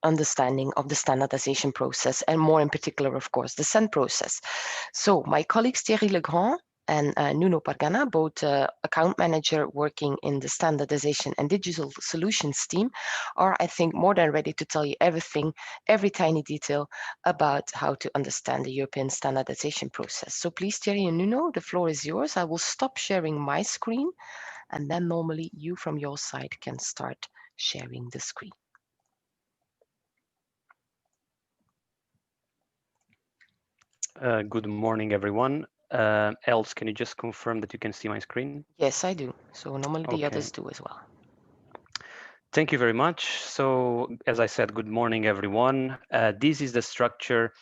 understanding of the standardization process, and more in particular, of course, the CEN process. So my colleagues Thierry Legrand and Nuno Pargana, both account manager working in the standardization and digital solutions team, are, I think, more than ready to tell you everything, every tiny detail about how to understand the European standardization process. So please, Thierry and Nuno, the floor is yours. I will stop sharing my screen, and then normally you from your side can start sharing the screen. Good morning, everyone. Els, can you just confirm that you can see my screen? Yes, I do. So normally the Okay. others do as well. Thank you very much. So, as I said, good morning, everyone. This is the structure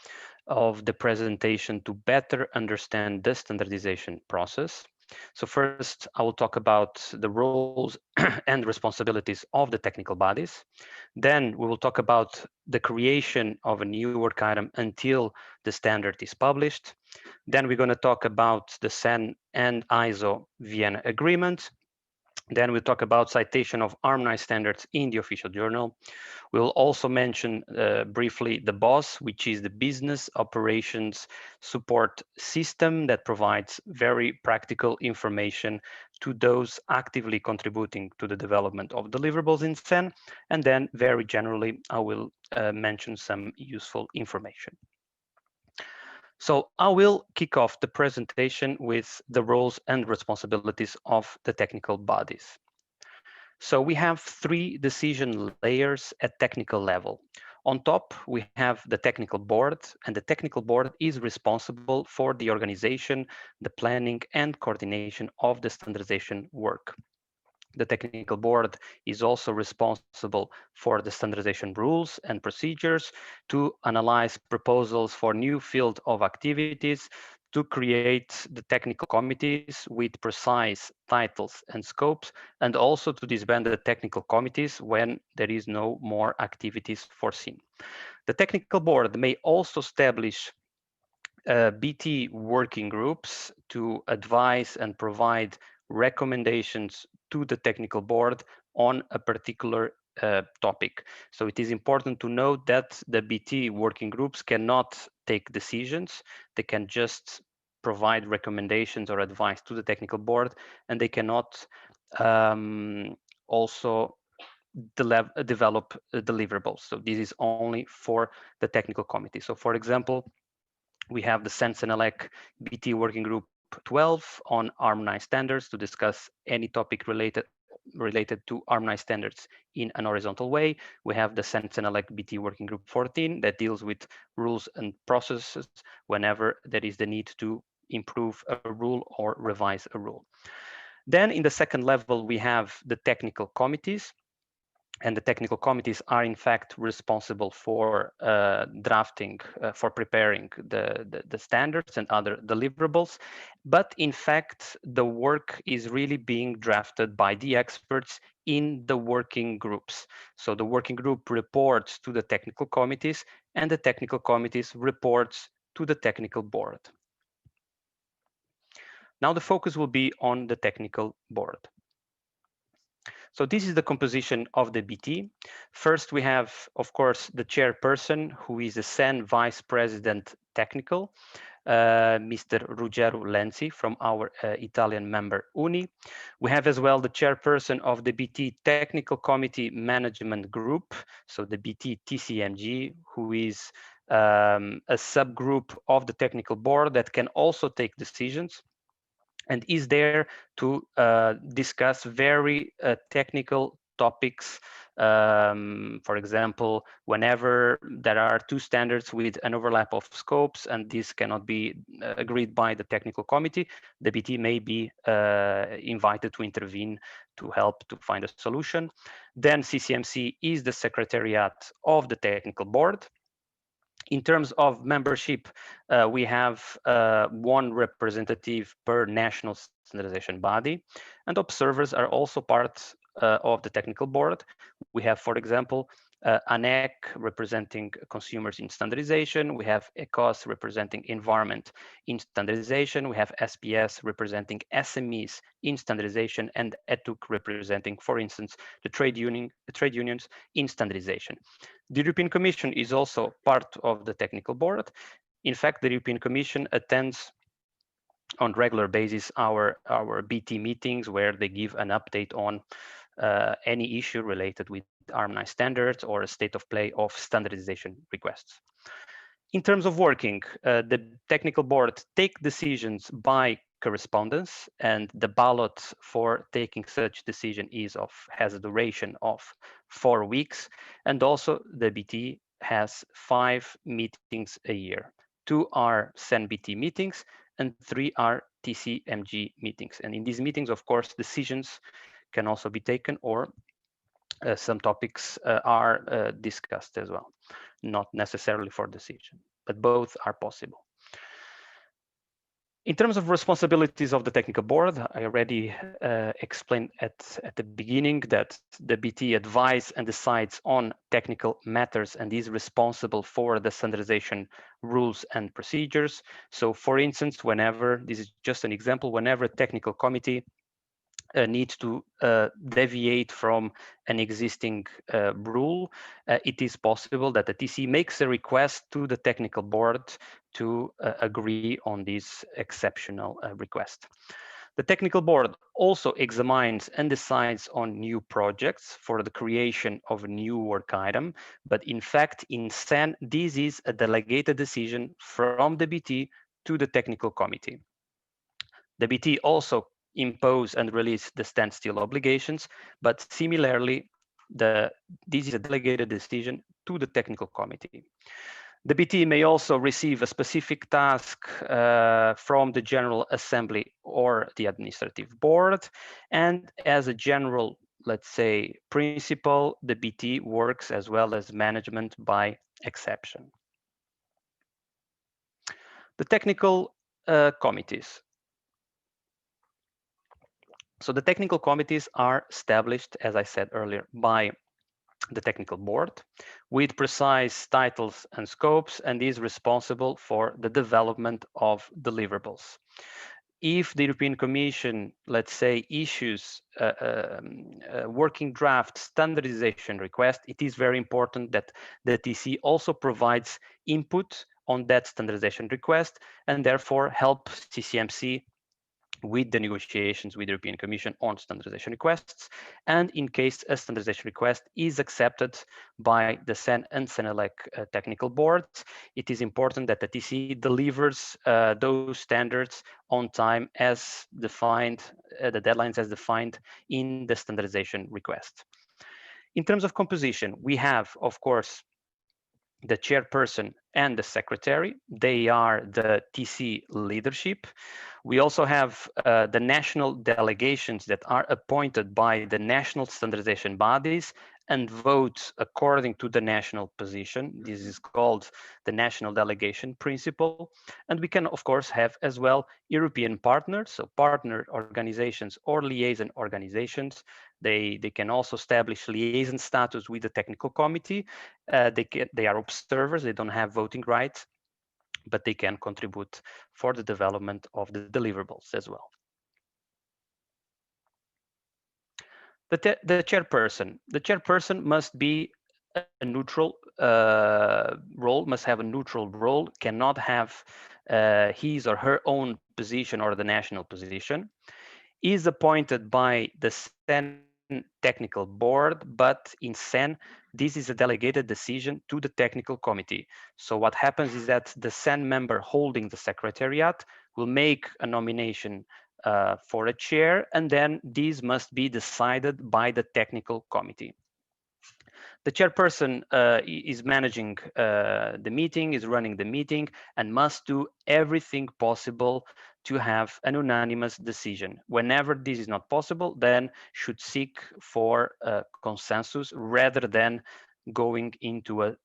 of the presentation to better understand the standardization process. So first, I will talk about the roles and responsibilities of the technical bodies. Then we will talk about the creation of a new work item until the standard is published. Then we're going to talk about the CEN and ISO Vienna agreement. Then we'll talk about citation of harmonized standards in the official journal. We'll also mention briefly the BOSS, which is the Business Operations Support System that provides very practical information to those actively contributing to the development of deliverables in CEN. And then very generally, I will mention some useful information. So I will kick off the presentation with the roles and responsibilities of the technical bodies. So we have three decision layers at technical level. On top, we have the technical board, and the technical board is responsible for the organization, the planning, and coordination of the standardization work. The technical board is also responsible for the standardization rules and procedures, to analyze proposals for new field of activities, to create the technical committees with precise titles and scopes, and also to disband the technical committees when there is no more activities foreseen. The technical board may also establish BT working groups to advise and provide recommendations to the technical board on a particular topic. So it is important to note that the BT working groups cannot take decisions. They can just provide recommendations or advice to the technical board, and they cannot also develop deliverables. So this is only for the technical committee. So for example, we have the CEN CENELEC BT working group 12 on harmonized standards to discuss any topic related to harmonized standards in an horizontal way. We have the CEN CENELEC BT working group 14 that deals with rules and processes whenever there is the need to improve a rule or revise a rule. Then in the second level, we have the technical committees. And the technical committees are in fact responsible for drafting, for preparing the standards and other deliverables. But in fact, the work is really being drafted by the experts in the working groups. So the working group reports to the technical committees, and the technical committees reports to the technical board. Now the focus will be on the technical board. So this is the composition of the BT. First, we have, of course, the chairperson, who is the CEN Vice President Technical, Mr. Ruggero Lenzi from our Italian member UNI. We have as well the chairperson of the BT Technical Committee Management Group, so the BT TCMG, who is a subgroup of the technical board that can also take decisions, and is there to discuss very technical topics. For example, whenever there are two standards with an overlap of scopes and this cannot be agreed by the technical committee, the BT may be invited to intervene to help to find a solution. Then CCMC is the secretariat of the technical board. In terms of membership, we have one representative per national standardization body, and observers are also part of the technical board. We have, for example, ANEC representing consumers in standardization. We have ECOS representing environment in standardization. We have SPS representing SMEs in standardization, and ETUC representing, for instance, the trade unions in standardization. The European Commission is also part of the technical board. In fact, the European Commission attends on regular basis our BT meetings, where they give an update on any issue related with harmonized standards or a state of play of standardization requests. In terms of working, the technical board take decisions by correspondence, and the ballot for taking such decision has a duration of 4 weeks, and also the BT has 5 meetings a year. 2 are CEN BT meetings and 3 are TCMG meetings. And in these meetings, of course, decisions can also be taken, or some topics are discussed as well, not necessarily for decision, but both are possible. In terms of responsibilities of the technical board, I already explained at the beginning that the BT advises and decides on technical matters and is responsible for the standardization rules and procedures. So for instance, whenever, this is just an example, whenever a technical committee needs to deviate from an existing rule, it is possible that the TC makes a request to the technical board to agree on this exceptional request. The technical board also examines and decides on new projects for the creation of a new work item, but in fact, in CEN, this is a delegated decision from the BT to the technical committee. The BT also impose and release the standstill obligations, but similarly, this is a delegated decision to the technical committee. The BT may also receive a specific task from the General Assembly or the Administrative Board, and as a general, let's say, principle, the BT works as well as management by exception. The technical committees. So the technical committees are established, as I said earlier, by the technical board with precise titles and scopes, and is responsible for the development of deliverables. If the European Commission, let's say, issues a working draft standardization request, it is very important that the TC also provides input on that standardization request, and therefore help CCMC with the negotiations with the European Commission on standardization requests. And in case a standardization request is accepted by the CEN and CENELEC technical boards, it is important that the TC delivers those standards on time as defined, the deadlines as defined in the standardization request. In terms of composition, we have, of course, the chairperson and the secretary. They are the TC leadership. We also have the national delegations that are appointed by the national standardization bodies and vote according to the national position. This is called the national delegation principle. And we can, of course, have as well European partners, so partner organizations or liaison organizations. They can also establish liaison status with the technical committee. They are observers, they don't have voting rights, but they can contribute for the development of the deliverables as well. The chairperson must be a neutral role, must have a neutral role, cannot have his or her own position or the national position, is appointed by the CEN technical board, but in CEN, this is a delegated decision to the technical committee. So what happens is that the CEN member holding the secretariat will make a nomination for a chair, and then this must be decided by the technical committee. The chairperson is managing the meeting, is running the meeting, and must do everything possible to have an unanimous decision. Whenever this is not possible, then should seek for consensus rather than going into a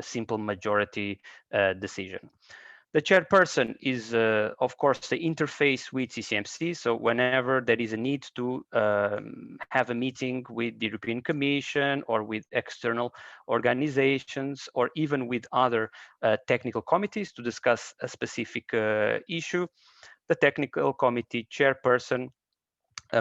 simple majority decision. The chairperson is, of course, the interface with CCMC. So whenever there is a need to have a meeting with the European Commission or with external organizations or even with other technical committees to discuss a specific issue, the technical committee chairperson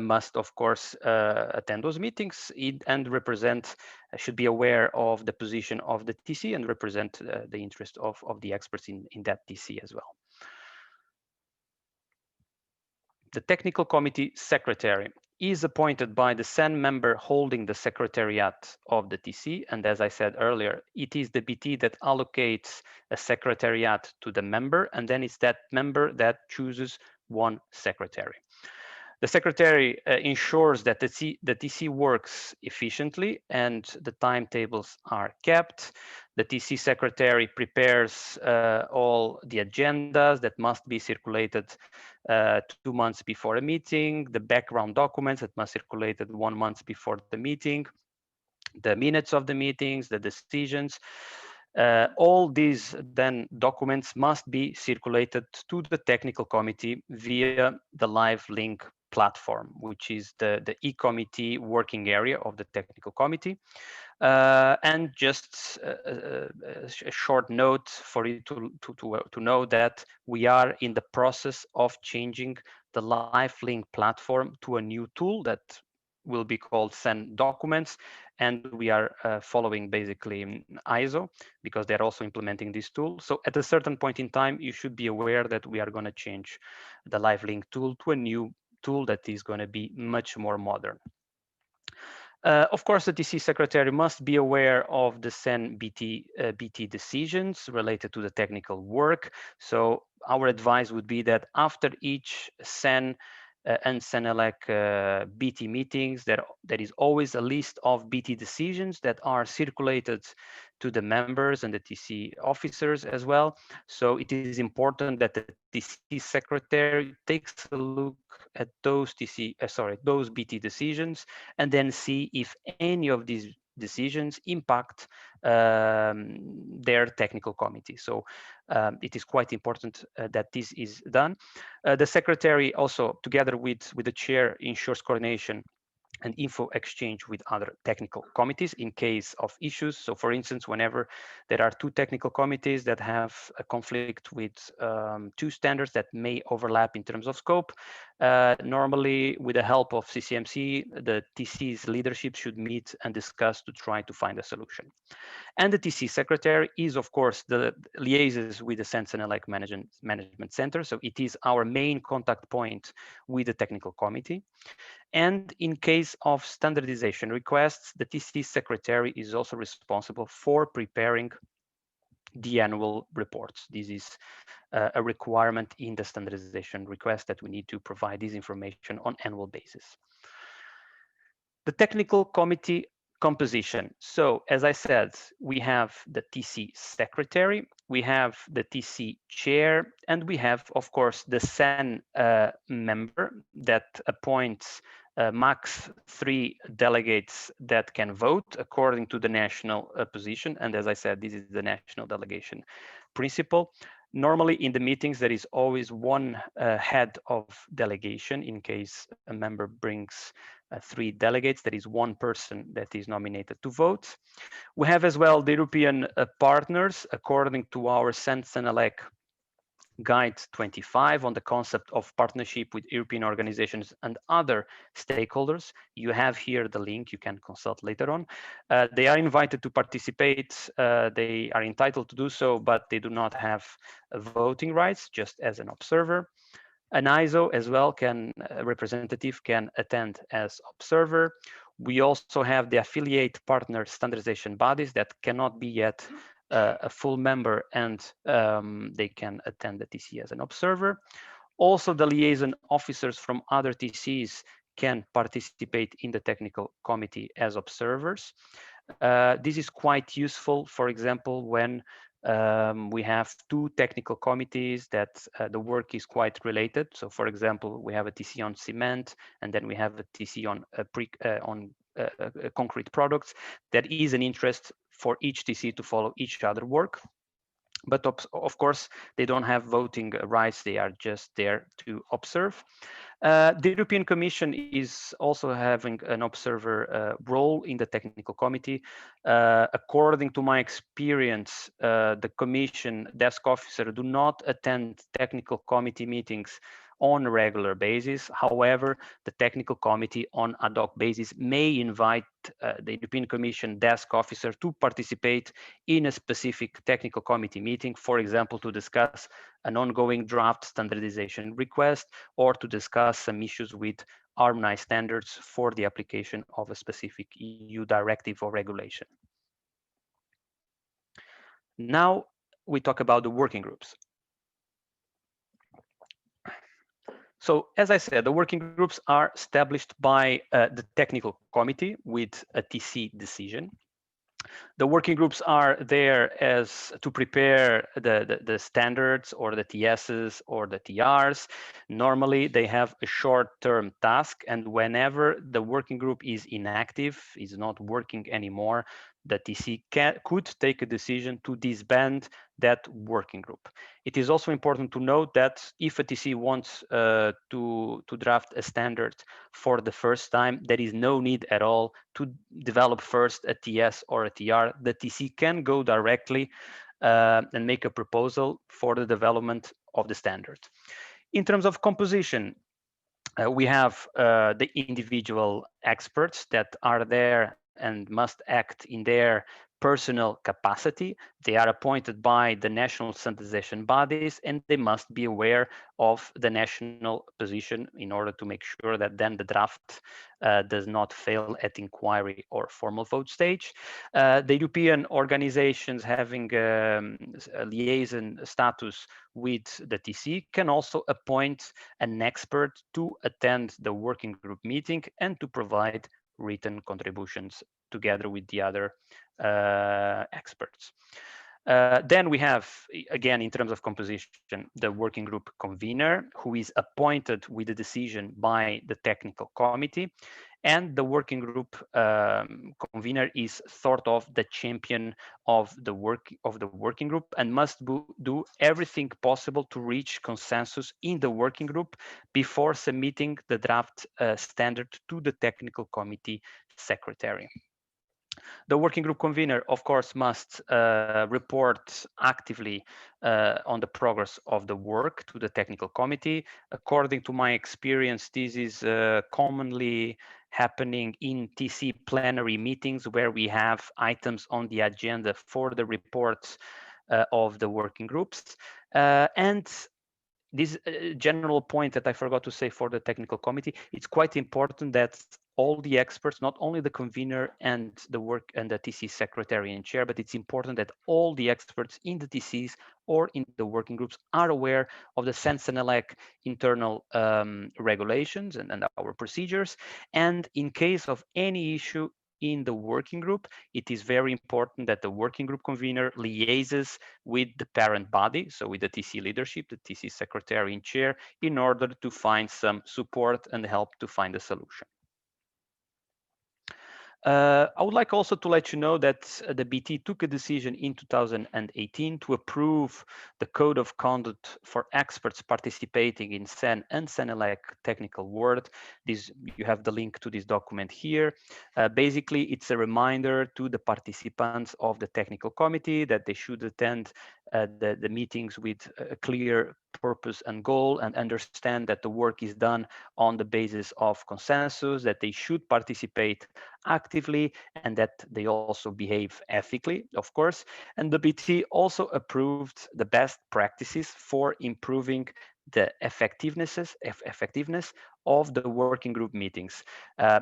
must, of course, attend those meetings and represent, should be aware of the position of the TC and represent the interest of the experts in that TC as well. The technical committee secretary is appointed by the CEN member holding the secretariat of the TC. And as I said earlier, it is the BT that allocates a secretariat to the member, and then it's that member that chooses one secretary. The secretary ensures that the TC works efficiently and the timetables are kept. The TC secretary prepares all the agendas that must be circulated 2 months before a meeting, the background documents that must be circulated 1 month before the meeting, the minutes of the meetings, the decisions. All these then documents must be circulated to the technical committee via the live link platform, which is the e-committee working area of the technical committee. And just a short note for you to know that we are in the process of changing the live link platform to a new tool that will be called CEN Documents, and we are following basically ISO because they're also implementing this tool. So at a certain point in time, you should be aware that we are going to change the live link tool to a new tool that is going to be much more modern. Of course, the TC secretary must be aware of the CEN BT decisions related to the technical work. So our advice would be that after each CEN and CENELEC BT meetings, there is always a list of BT decisions that are circulated to the members and the TC officers as well. So it is important that the TC secretary takes a look at those those BT decisions and then see if any of these decisions impact their technical committee. So it is quite important that this is done. The secretary also, together with the chair, ensures coordination and info exchange with other technical committees in case of issues. So for instance, whenever there are two technical committees that have a conflict with two standards that may overlap in terms of scope, normally with the help of CCMC, the TC's leadership should meet and discuss to try to find a solution. And the TC secretary is, of course, the liaises with the CEN CENELEC Management Center. So it is our main contact point with the technical committee. And in case of standardization requests, the TC secretary is also responsible for preparing the annual reports. This is a requirement in the standardization request that we need to provide this information on annual basis. The technical committee composition. So as I said, we have the TC secretary, we have the TC chair, and we have, of course, the CEN member that appoints max 3 delegates that can vote according to the national position. And as I said, this is the national delegation principle. Normally in the meetings, there is always one head of delegation in case a member brings 3 delegates. There is one person that is nominated to vote. We have as well the European partners according to our CEN CENELEC Guide 25 on the concept of partnership with European organizations and other stakeholders. You have here the link, you can consult later on. They are invited to participate. They are entitled to do so, but they do not have voting rights, just as an observer. An ISO as well a representative can attend as observer. We also have the affiliate partner standardization bodies that cannot be yet a full member, and they can attend the TC as an observer. Also, the liaison officers from other TCs can participate in the technical committee as observers. This is quite useful, for example, when we have 2 technical committees that the work is quite related. So for example, we have a TC on cement, and then we have a TC on concrete products. That is an interest for each TC to follow each other work. But of course, they don't have voting rights. They are just there to observe. The European Commission is also having an observer role in the technical committee. According to my experience, the Commission desk officer do not attend technical committee meetings on a regular basis. However, the technical committee on ad hoc basis may invite the European Commission desk officer to participate in a specific technical committee meeting, for example, to discuss an ongoing draft standardization request or to discuss some issues with harmonized standards for the application of a specific EU directive or regulation. Now we talk about the working groups. So as I said, the working groups are established by the technical committee with a TC decision. The working groups are there as to prepare the standards or the TSs or the TRs. Normally, they have a short-term task, and whenever the working group is inactive, is not working anymore, the TC could take a decision to disband that working group. It is also important to note that if a TC wants to draft a standard for the first time, there is no need at all to develop first a TS or a TR. The TC can go directly and make a proposal for the development of the standard. In terms of composition, we have the individual experts that are there and must act in their personal capacity. They are appointed by the national standardization bodies, and they must be aware of the national position in order to make sure that then the draft does not fail at inquiry or formal vote stage. The European organizations having a liaison status with the TC can also appoint an expert to attend the working group meeting and to provide written contributions together with the other experts. Then we have, again, in terms of composition, the working group convener, who is appointed with a decision by the technical committee. And the working group convener is sort of the champion of the working group and must do everything possible to reach consensus in the working group before submitting the draft standard to the technical committee secretary. The working group convener, of course, must report actively on the progress of the work to the technical committee. According to my experience, this is commonly happening in TC plenary meetings where we have items on the agenda for the reports of the working groups. And this general point that I forgot to say for the technical committee, it's quite important that all the experts, not only the convener and the TC secretary and chair, but it's important that all the experts in the TCs or in the working groups are aware of the CEN CENELEC internal regulations and our procedures. And in case of any issue in the working group, it is very important that the working group convener liaises with the parent body, so with the TC leadership, the TC secretary and chair, in order to find some support and help to find a solution. I would like also to let you know that the BT took a decision in 2018 to approve the code of conduct for experts participating in CEN and CENELEC technical world. You have the link to this document here. Basically, it's a reminder to the participants of the technical committee that they should attend the meetings with a clear purpose and goal and understand that the work is done on the basis of consensus, that they should participate actively and that they also behave ethically, of course. And the BT also approved the best practices for improving the effectiveness of the working group meetings.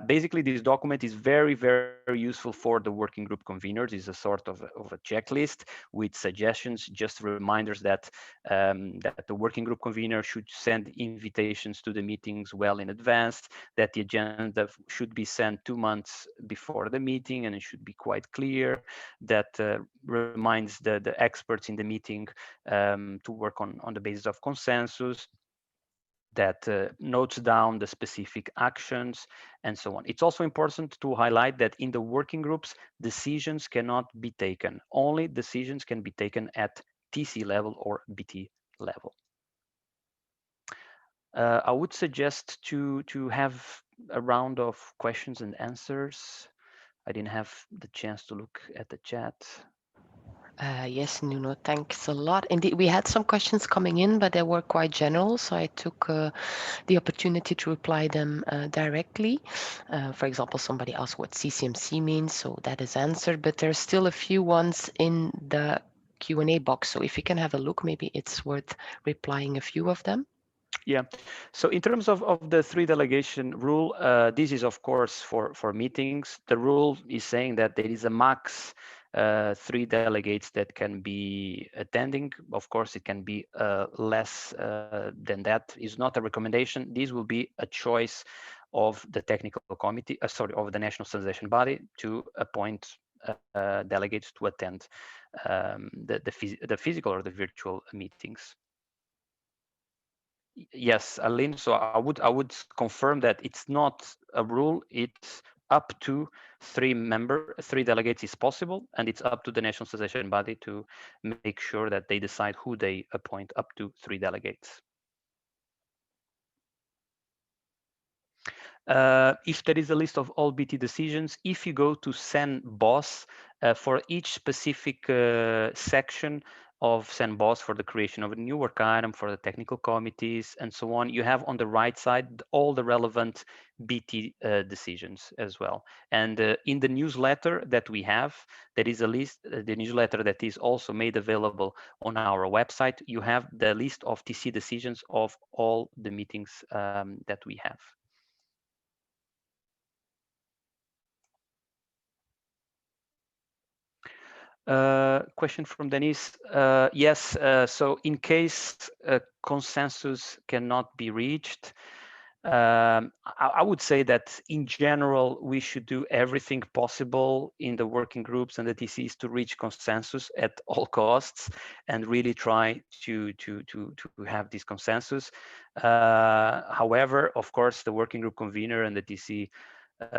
Basically, this document is very, very useful for the working group conveners. It's a sort of a checklist with suggestions, just reminders that that the working group convener should send invitations to the meetings well in advance, that the agenda should be sent 2 months before the meeting, and it should be quite clear, that reminds the experts in the meeting to work on the basis of consensus, that notes down the specific actions and so on. It's also important to highlight that in the working groups, decisions cannot be taken. Only decisions can be taken at TC level or BT level. I would suggest to have a round of questions and answers. I didn't have the chance to look at the chat. Yes, Nuno, thanks a lot. Indeed, we had some questions coming in, but they were quite general, so I took the opportunity to reply them directly. For example, somebody asked what CCMC means, so that is answered, but there's still a few ones in the Q&A box, so if you can have a look, maybe it's worth replying a few of them. Yeah, so in terms of the 3 delegation rule, this is of course for meetings. The rule is saying that there is a max 3 delegates that can be attending. Of course, it can be less than that. Is not a recommendation. This will be a choice of the technical committee, of the national standardization body to appoint delegates to attend the physical or the virtual meetings. Yes, Aline. So I would confirm that it's not a rule. It's up to 3 delegates is possible, and it's up to the national standardization body to make sure that they decide who they appoint up to 3 delegates. If there is a list of all BT decisions, if you go to CEN BOSS for each specific section of CEN BOSS for the creation of a new work item, for the technical committees, and so on, you have on the right side all the relevant BT decisions as well. And in the newsletter that we have, there is a list, the newsletter that is also made available on our website. You have the list of TC decisions of all the meetings that we have. Question from Denise. Yes, so in case consensus cannot be reached, I would say that in general, we should do everything possible in the working groups and the TCs to reach consensus at all costs and really try to have this consensus. However, of course, the working group convener and the TC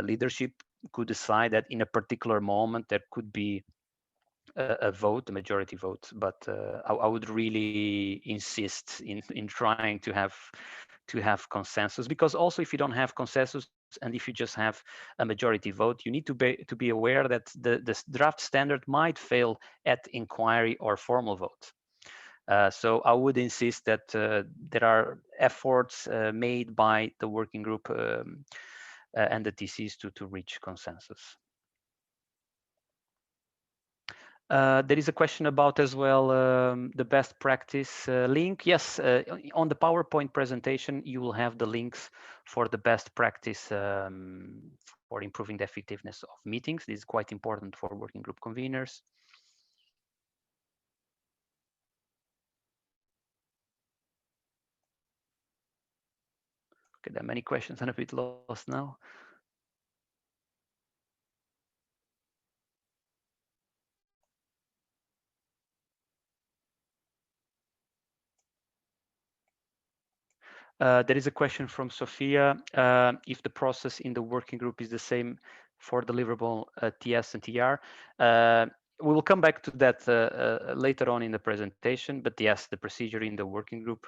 leadership could decide that in a particular moment there could be a vote, a majority vote, but I would really insist in trying to have consensus, because also if you don't have consensus and if you just have a majority vote, you need to be aware that the draft standard might fail at inquiry or formal vote. So I would insist that there are efforts made by the working group and the TCs to reach consensus. There is a question about as well the best practice link. Yes, on the PowerPoint presentation, you will have the links for the best practice for improving the effectiveness of meetings. This is quite important for working group conveners. Okay, there are many questions. I'm a bit lost now. There is a question from Sophia. If the process in the working group is the same for deliverable TS and TR. We will come back to that later on in the presentation, but yes, the procedure in the working group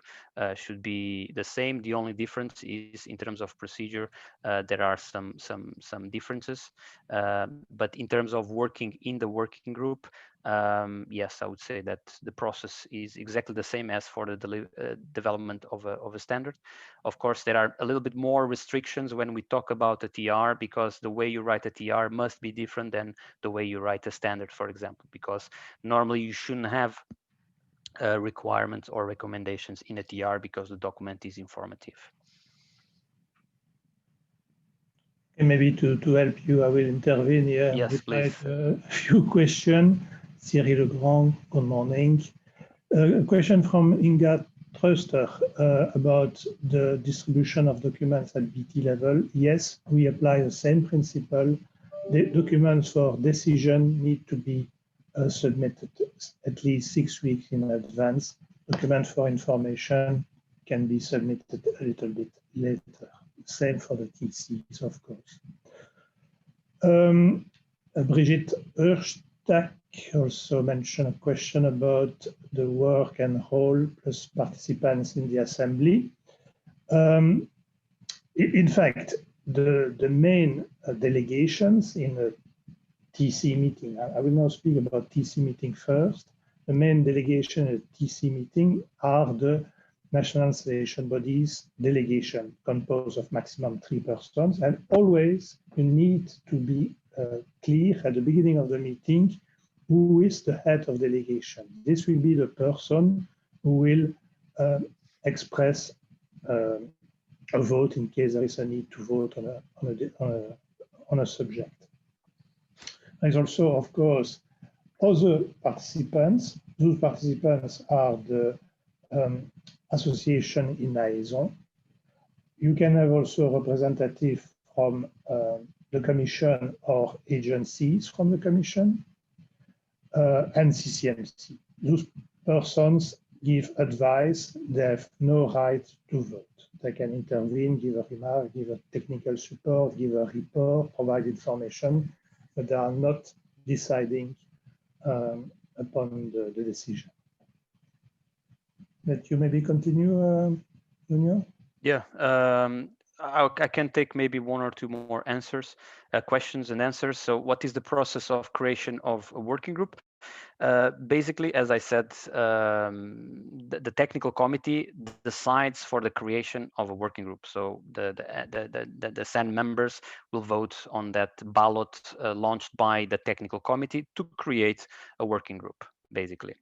should be the same. The only difference is in terms of procedure, there are some differences, but in terms of working in the working group, yes, I would say that the process is exactly the same as for the development of a standard. Of course, there are a little bit more restrictions when we talk about a TR, because the way you write a TR must be different than the way you write a standard, for example, because normally you shouldn't have requirements or recommendations in a TR because the document is informative. And maybe to help you, I will intervene here. Yes, please. A few questions. Thierry Legrand, good morning. A question from Inga Tröster about the distribution of documents at BT level. Yes, we apply the same principle. The documents for decision need to be submitted at least 6 weeks in advance. Documents for information can be submitted a little bit later. Same for the TCs, of course. Brigitte Erstadt also mentioned a question about the work and role plus participants in the assembly. In fact, the main delegations in a TC meeting, I will now speak about TC meeting first. The main delegation at TC meeting are the National Installation Bodies delegation, composed of maximum 3 persons, and always you need to be clear at the beginning of the meeting who is the head of delegation. This will be the person who will express a vote in case there is a need to vote on a subject. There's also, of course, other participants. Those participants are the association in liaison. You can have also a representative from the Commission or agencies from the Commission and CCMC. Those persons give advice. They have no right to vote. They can intervene, give a remark, give a technical support, give a report, provide information, but they are not deciding upon the decision. Let you maybe continue, Junior? Yeah, I can take maybe one or two more answers, questions and answers. So what is the process of creation of a working group? Basically, as I said, the technical committee decides for the creation of a working group. So the CEN members will vote on that ballot launched by the technical committee to create a working group, basically.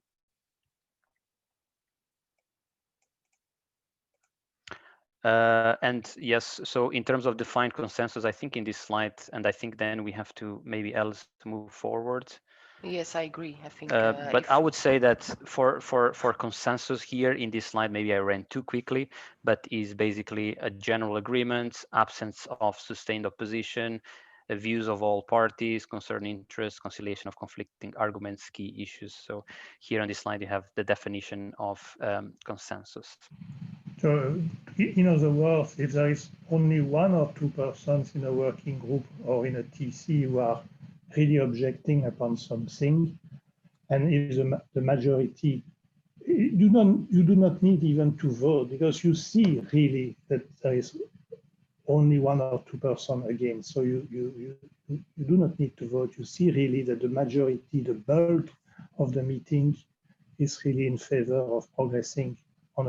And yes, so in terms of defined consensus, I think in this slide, and I think then we have to maybe else move forward. Yes, I agree. I think. But I would say that for consensus here in this slide, maybe I ran too quickly, but is basically a general agreement, absence of sustained opposition, views of all parties, concerned interests, conciliation of conflicting arguments, key issues. So here on this slide, you have the definition of consensus. So, in other words, if there is only 1 or 2 persons in a working group or in a TC who are really objecting upon something, and if the majority, you do not need even to vote, because you see really that there is only 1 or 2 persons against. So you do not need to vote. You see really that the majority, the bulk of the meeting is really in favor of progressing on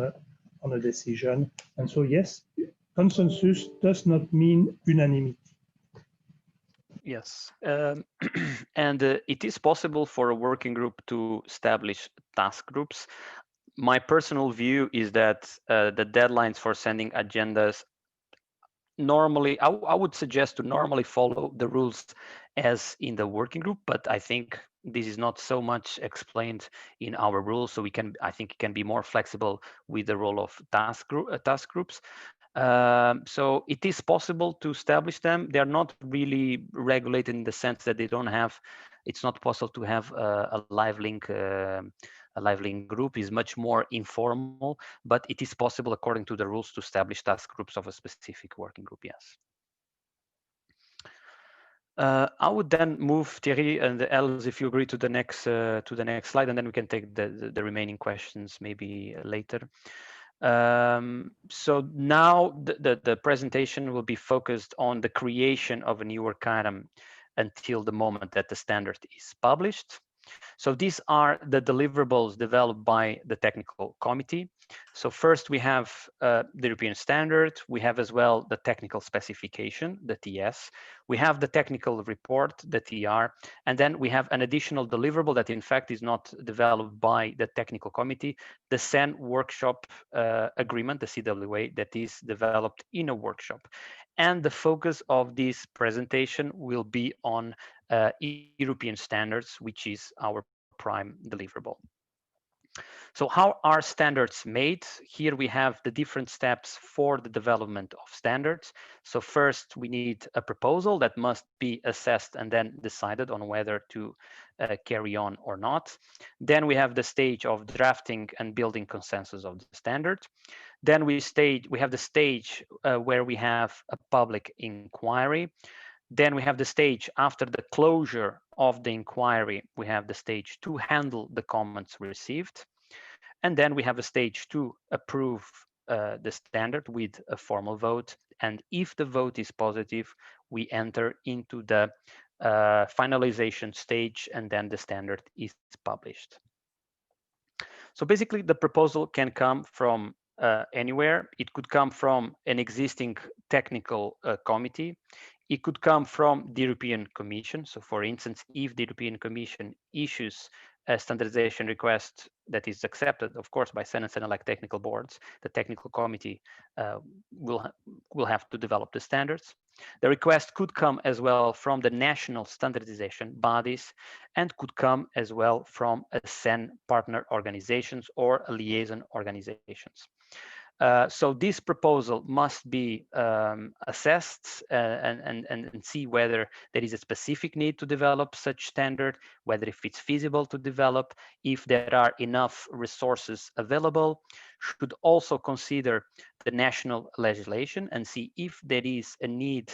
a decision. And so, yes, consensus does not mean unanimity. Yes, and it is possible for a working group to establish task groups. My personal view is that the deadlines for sending agendas normally, I would suggest to normally follow the rules as in the working group, but I think this is not so much explained in our rules, so I think it can be more flexible with the role of task groups. So it is possible to establish them. They are not really regulated in the sense that they don't have, it's not possible to have a live link group. Is much more informal, but it is possible according to the rules to establish task groups of a specific working group, yes. I would then move, Thierry and Els, if you agree, to the next slide, and then we can take the remaining questions maybe later. So now the presentation will be focused on the creation of a new work item until the moment that the standard is published. So these are the deliverables developed by the technical committee. So first we have the European standard. We have as well the technical specification, the TS. We have the technical report, the TR. And then we have an additional deliverable that in fact is not developed by the technical committee, the CEN workshop agreement, the CWA, that is developed in a workshop. And the focus of this presentation will be on European standards, which is our prime deliverable. So how are standards made? Here we have the different steps for the development of standards. So first we need a proposal that must be assessed and then decided on whether to carry on or not. Then we have the stage of drafting and building consensus of the standard. Then we have the stage where we have a public inquiry. Then we have the stage after the closure of the inquiry, we have the stage to handle the comments received. And then we have a stage to approve the standard with a formal vote. And if the vote is positive, we enter into the finalization stage, and then the standard is published. So basically, the proposal can come from anywhere. It could come from an existing technical committee. It could come from the European Commission. So for instance, if the European Commission issues a standardization request that is accepted, of course, by CEN and CENELEC technical boards, the technical committee will have to develop the standards. The request could come as well from the national standardization bodies, and could come as well from a CEN partner organizations or liaison organizations. So this proposal must be assessed and see whether there is a specific need to develop such standard, whether if it's feasible to develop, if there are enough resources available. Should also consider the national legislation and see if there is a need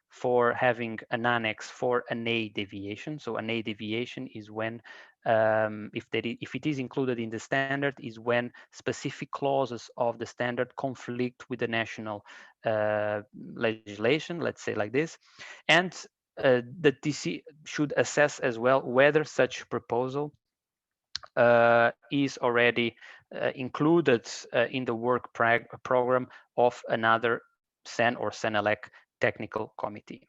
for having an annex for an A deviation. So an A deviation is when if it is included in the standard, is when specific clauses of the standard conflict with the national legislation, let's say like this. And the TC should assess as well whether such proposal is already included in the work program of another CEN or CENELEC technical committee.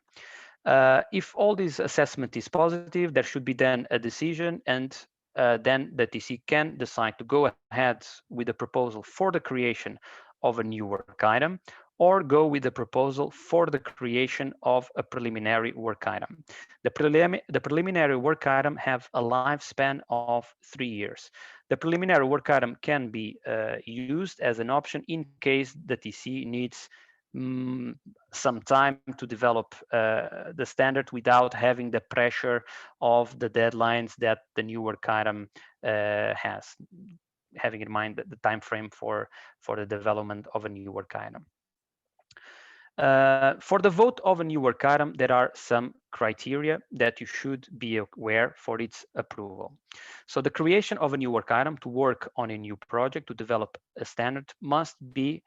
If all this assessment is positive, there should be then a decision, and then the TC can decide to go ahead with the proposal for the creation of a new work item, or go with the proposal for the creation of a preliminary work item. The preliminary work item have a lifespan of 3 years. The preliminary work item can be used as an option in case the TC needs some time to develop the standard without having the pressure of the deadlines that the new work item has, having in mind the time frame for the development of a new work item. For the vote of a new work item, there are some criteria that you should be aware for its approval. So the creation of a new work item to work on a new project to develop a standard must be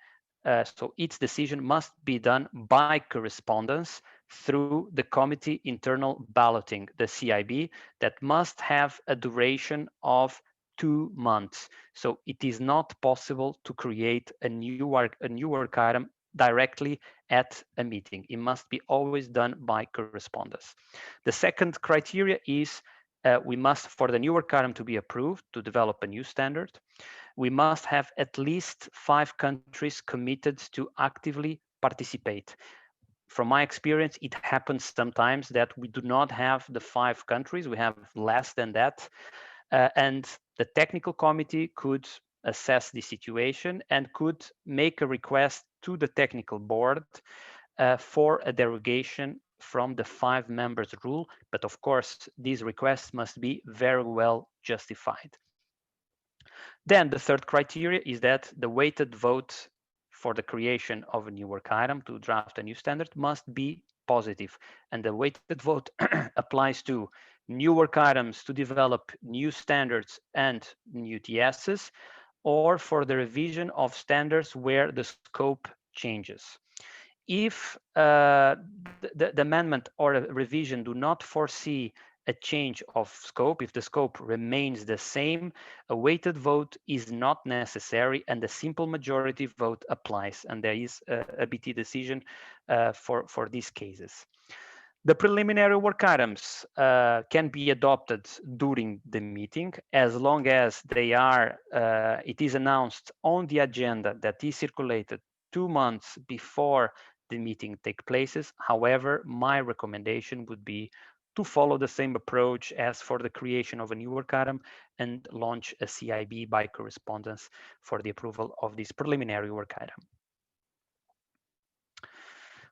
so its decision must be done by correspondence through the committee internal balloting, the CIB, that must have a duration of 2 months. So it is not possible to create a new work item directly at a meeting. It must be always done by correspondence. The second criteria is we must, for the new work item to be approved to develop a new standard, we must have at least 5 countries committed to actively participate. From my experience, it happens sometimes that we do not have the 5 countries, we have less than that. And the technical committee could assess the situation and could make a request to the technical board for a derogation from the 5 members rule. But of course, these requests must be very well justified. Then the third criteria is that the weighted vote for the creation of a new work item to draft a new standard must be positive. And the weighted vote applies to new work items to develop new standards and new TSs, or for the revision of standards where the scope changes. If the amendment or a revision do not foresee a change of scope, if the scope remains the same, a weighted vote is not necessary and a simple majority vote applies, and there is a BT decision for these cases. The preliminary work items can be adopted during the meeting as long as they are, it is announced on the agenda that is circulated 2 months before the meeting takes place. However, my recommendation would be to follow the same approach as for the creation of a new work item and launch a CIB by correspondence for the approval of this preliminary work item.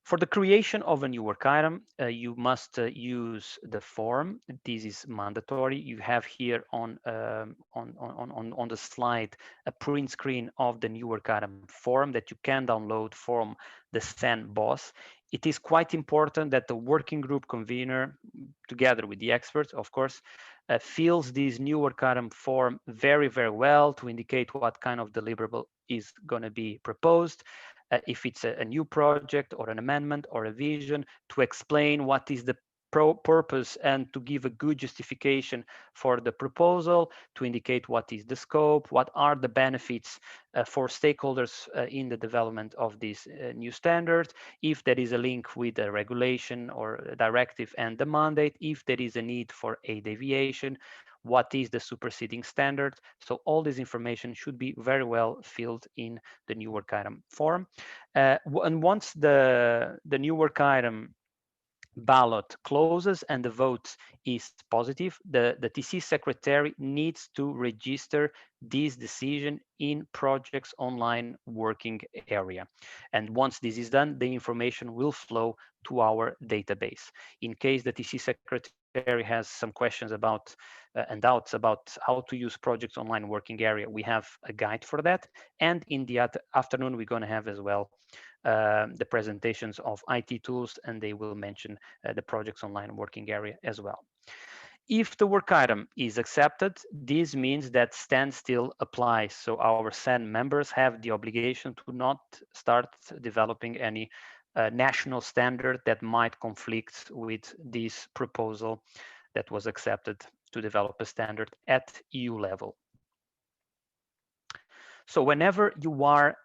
For the creation of a new work item, you must use the form. This is mandatory. You have here on the slide a print screen of the new work item form that you can download from the CEN boss. it is quite important that the working group convener, together with the experts, of course, fills this new work item form very, very well to indicate what kind of deliverable is going to be proposed, if it's a new project or an amendment or a vision, to explain what is the purpose and to give a good justification for the proposal, to indicate what is the scope, what are the benefits for stakeholders in the development of this new standard, if there is a link with a regulation or a directive and the mandate, if there is a need for a deviation, what is the superseding standard. So all this information should be very well filled in the new work item form. And once the new work item ballot closes and the vote is positive, the TC secretary needs to register this decision in project's online working area. And once this is done, the information will flow to our database. In case the TC secretary has some questions about and doubts about how to use project's online working area, we have a guide for that. And in the afternoon, we're going to have as well the presentations of IT tools, and they will mention the project's online working area as well. If the work item is accepted, this means that standstill applies. So our CEN members have the obligation to not start developing any national standard that might conflict with this proposal that was accepted to develop a standard at EU level. So whenever you are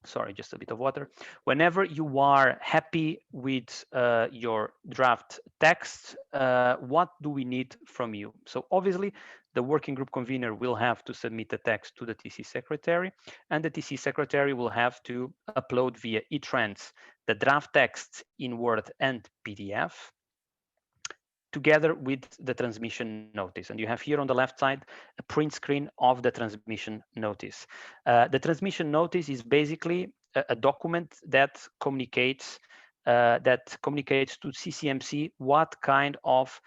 sorry, just a bit of water. Whenever you are happy with your draft text, what do we need from you? So obviously, the working group convener will have to submit the text to the TC secretary, and the TC secretary will have to upload via eTrans the draft text in Word and PDF, together with the transmission notice. And you have here on the left side a print screen of the transmission notice. The transmission notice is basically a document that communicates to CCMC what kind of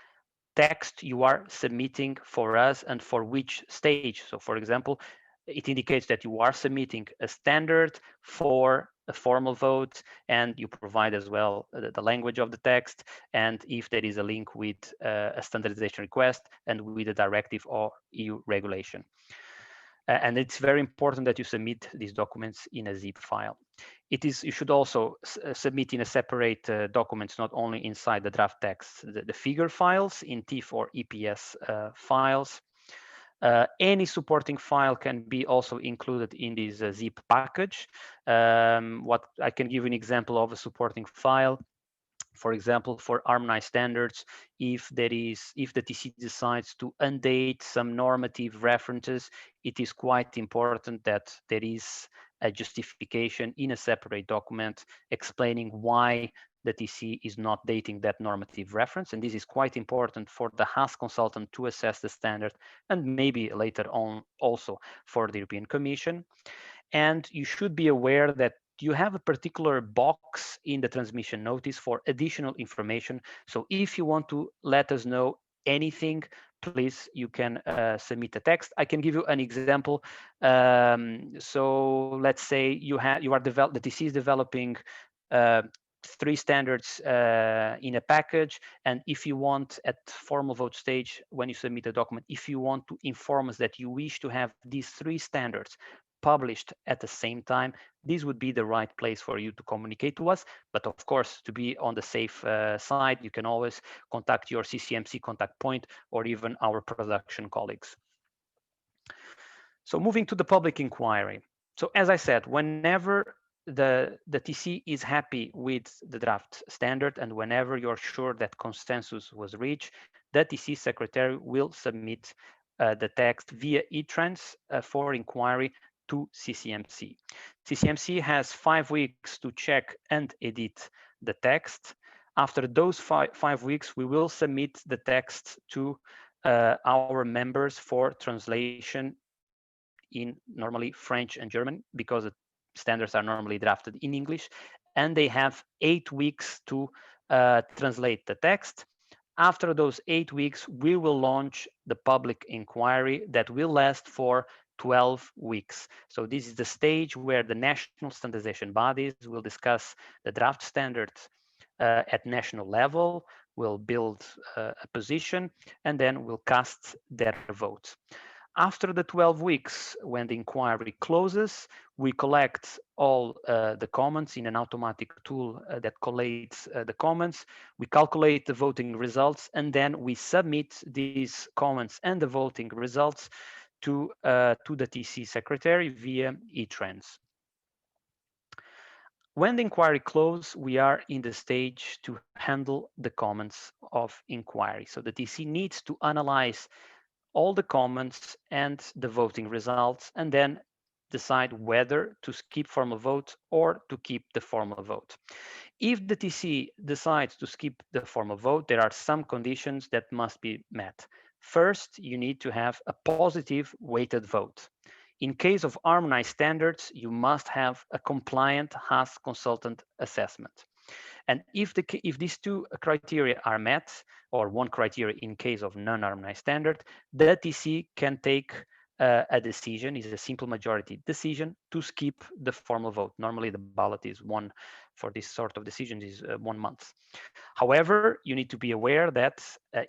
text you are submitting for us and for which stage. So for example, it indicates that you are submitting a standard for a formal vote, and you provide as well the language of the text, and if there is a link with a standardization request and with a directive or EU regulation. And it's very important that you submit these documents in a zip file. You should also submit in a separate documents, not only inside the draft text, the figure files in TIFF or EPS files. Any supporting file can be also included in this zip package. What I can give you an example of a supporting file. For example, for harmonized standards, if the TC decides to undate some normative references, it is quite important that there is a justification in a separate document explaining why the TC is not dating that normative reference. And this is quite important for the HAS consultant to assess the standard, and maybe later on also for the European Commission. And you should be aware that you have a particular box in the transmission notice for additional information. So if you want to let us know anything, please, you can submit a text. I can give you an example. So let's say the TC is developing 3 standards in a package, and if you want at formal vote stage, when you submit a document, if you want to inform us that you wish to have these 3 standards published at the same time, this would be the right place for you to communicate to us. But of course, to be on the safe side, you can always contact your CCMC contact point or even our production colleagues. So moving to the public inquiry. So as I said, whenever the TC is happy with the draft standard and whenever you're sure that consensus was reached, the TC secretary will submit the text via eTrans for inquiry to CCMC. CCMC has 5 weeks to check and edit the text. After those 5 weeks, we will submit the text to our members for translation in normally French and German, because the standards are normally drafted in English, and they have 8 weeks to translate the text. After those 8 weeks, we will launch the public inquiry that will last for 12 weeks. So this is the stage where the national standardization bodies will discuss the draft standards at national level, will build a position, and then will cast their votes. After the 12 weeks, when the inquiry closes, we collect all the comments in an automatic tool that collates the comments. We calculate the voting results, and then we submit these comments and the voting results to the TC secretary via eTrans. When the inquiry closes, we are in the stage to handle the comments of inquiry. So the TC needs to analyze all the comments and the voting results, and then decide whether to skip formal vote or to keep the formal vote. If the TC decides to skip the formal vote, there are some conditions that must be met. First, you need to have a positive weighted vote. In case of harmonized standards, you must have a compliant HAS consultant assessment. And if these two criteria are met, or one criteria in case of non-harmonized standard, the TC can take a decision, is a simple majority decision, to skip the formal vote. Normally the ballot is one, for this sort of decisions, is 1 month. However, you need to be aware that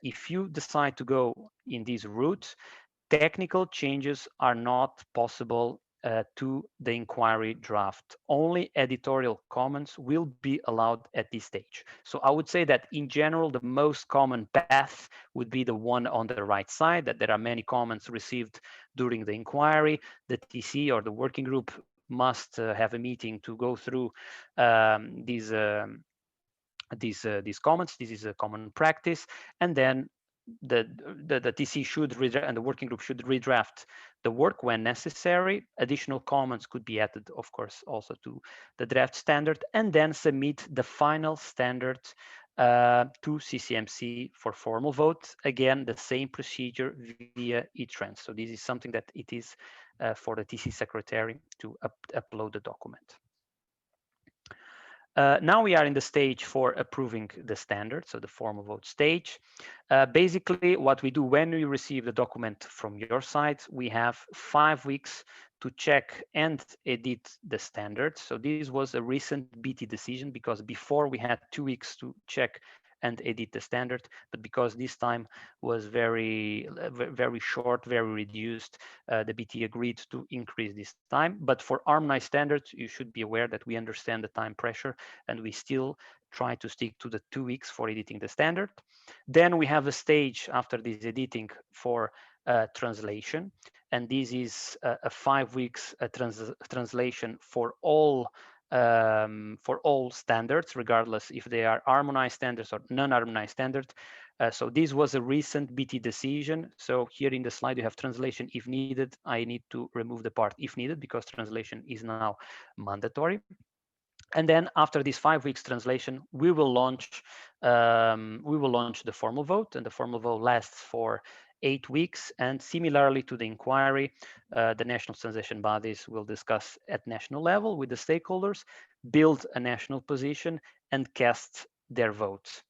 if you decide to go in this route, technical changes are not possible to the inquiry draft. Only editorial comments will be allowed at this stage. So I would say that in general, the most common path would be the one on the right side, that there are many comments received during the inquiry. The TC or the working group must have a meeting to go through these comments. This is a common practice, and then the TC should and the working group should redraft the work when necessary. Additional comments could be added, of course, also to the draft standard, and then submit the final standard to CCMC for formal vote. Again, the same procedure via eTrans. So this is something that it is for the TC secretary to upload the document. Now we are in the stage for approving the standard, so the formal vote stage. Basically, what we do when we receive the document from your side, we have 5 weeks to check and edit the standard. So this was a recent BT decision, because before we had 2 weeks to check and edit the standard, but because this time was very short, very reduced, the BT agreed to increase this time. But for harmonized standards, you should be aware that we understand the time pressure, and we still try to stick to the 2 weeks for editing the standard. Then we have a stage after this editing for translation, and this is a 5 weeks translation for all standards, regardless if they are harmonized standards or non-harmonized standards. So this was a recent BT decision. So here in the slide, you have translation if needed. I need to remove the part if needed, because translation is now mandatory. And then after this 5 weeks translation, we will launch the formal vote, and the formal vote lasts for 8 weeks. And similarly to the inquiry, the national standardization bodies will discuss at national level with the stakeholders, build a national position, and cast their votes.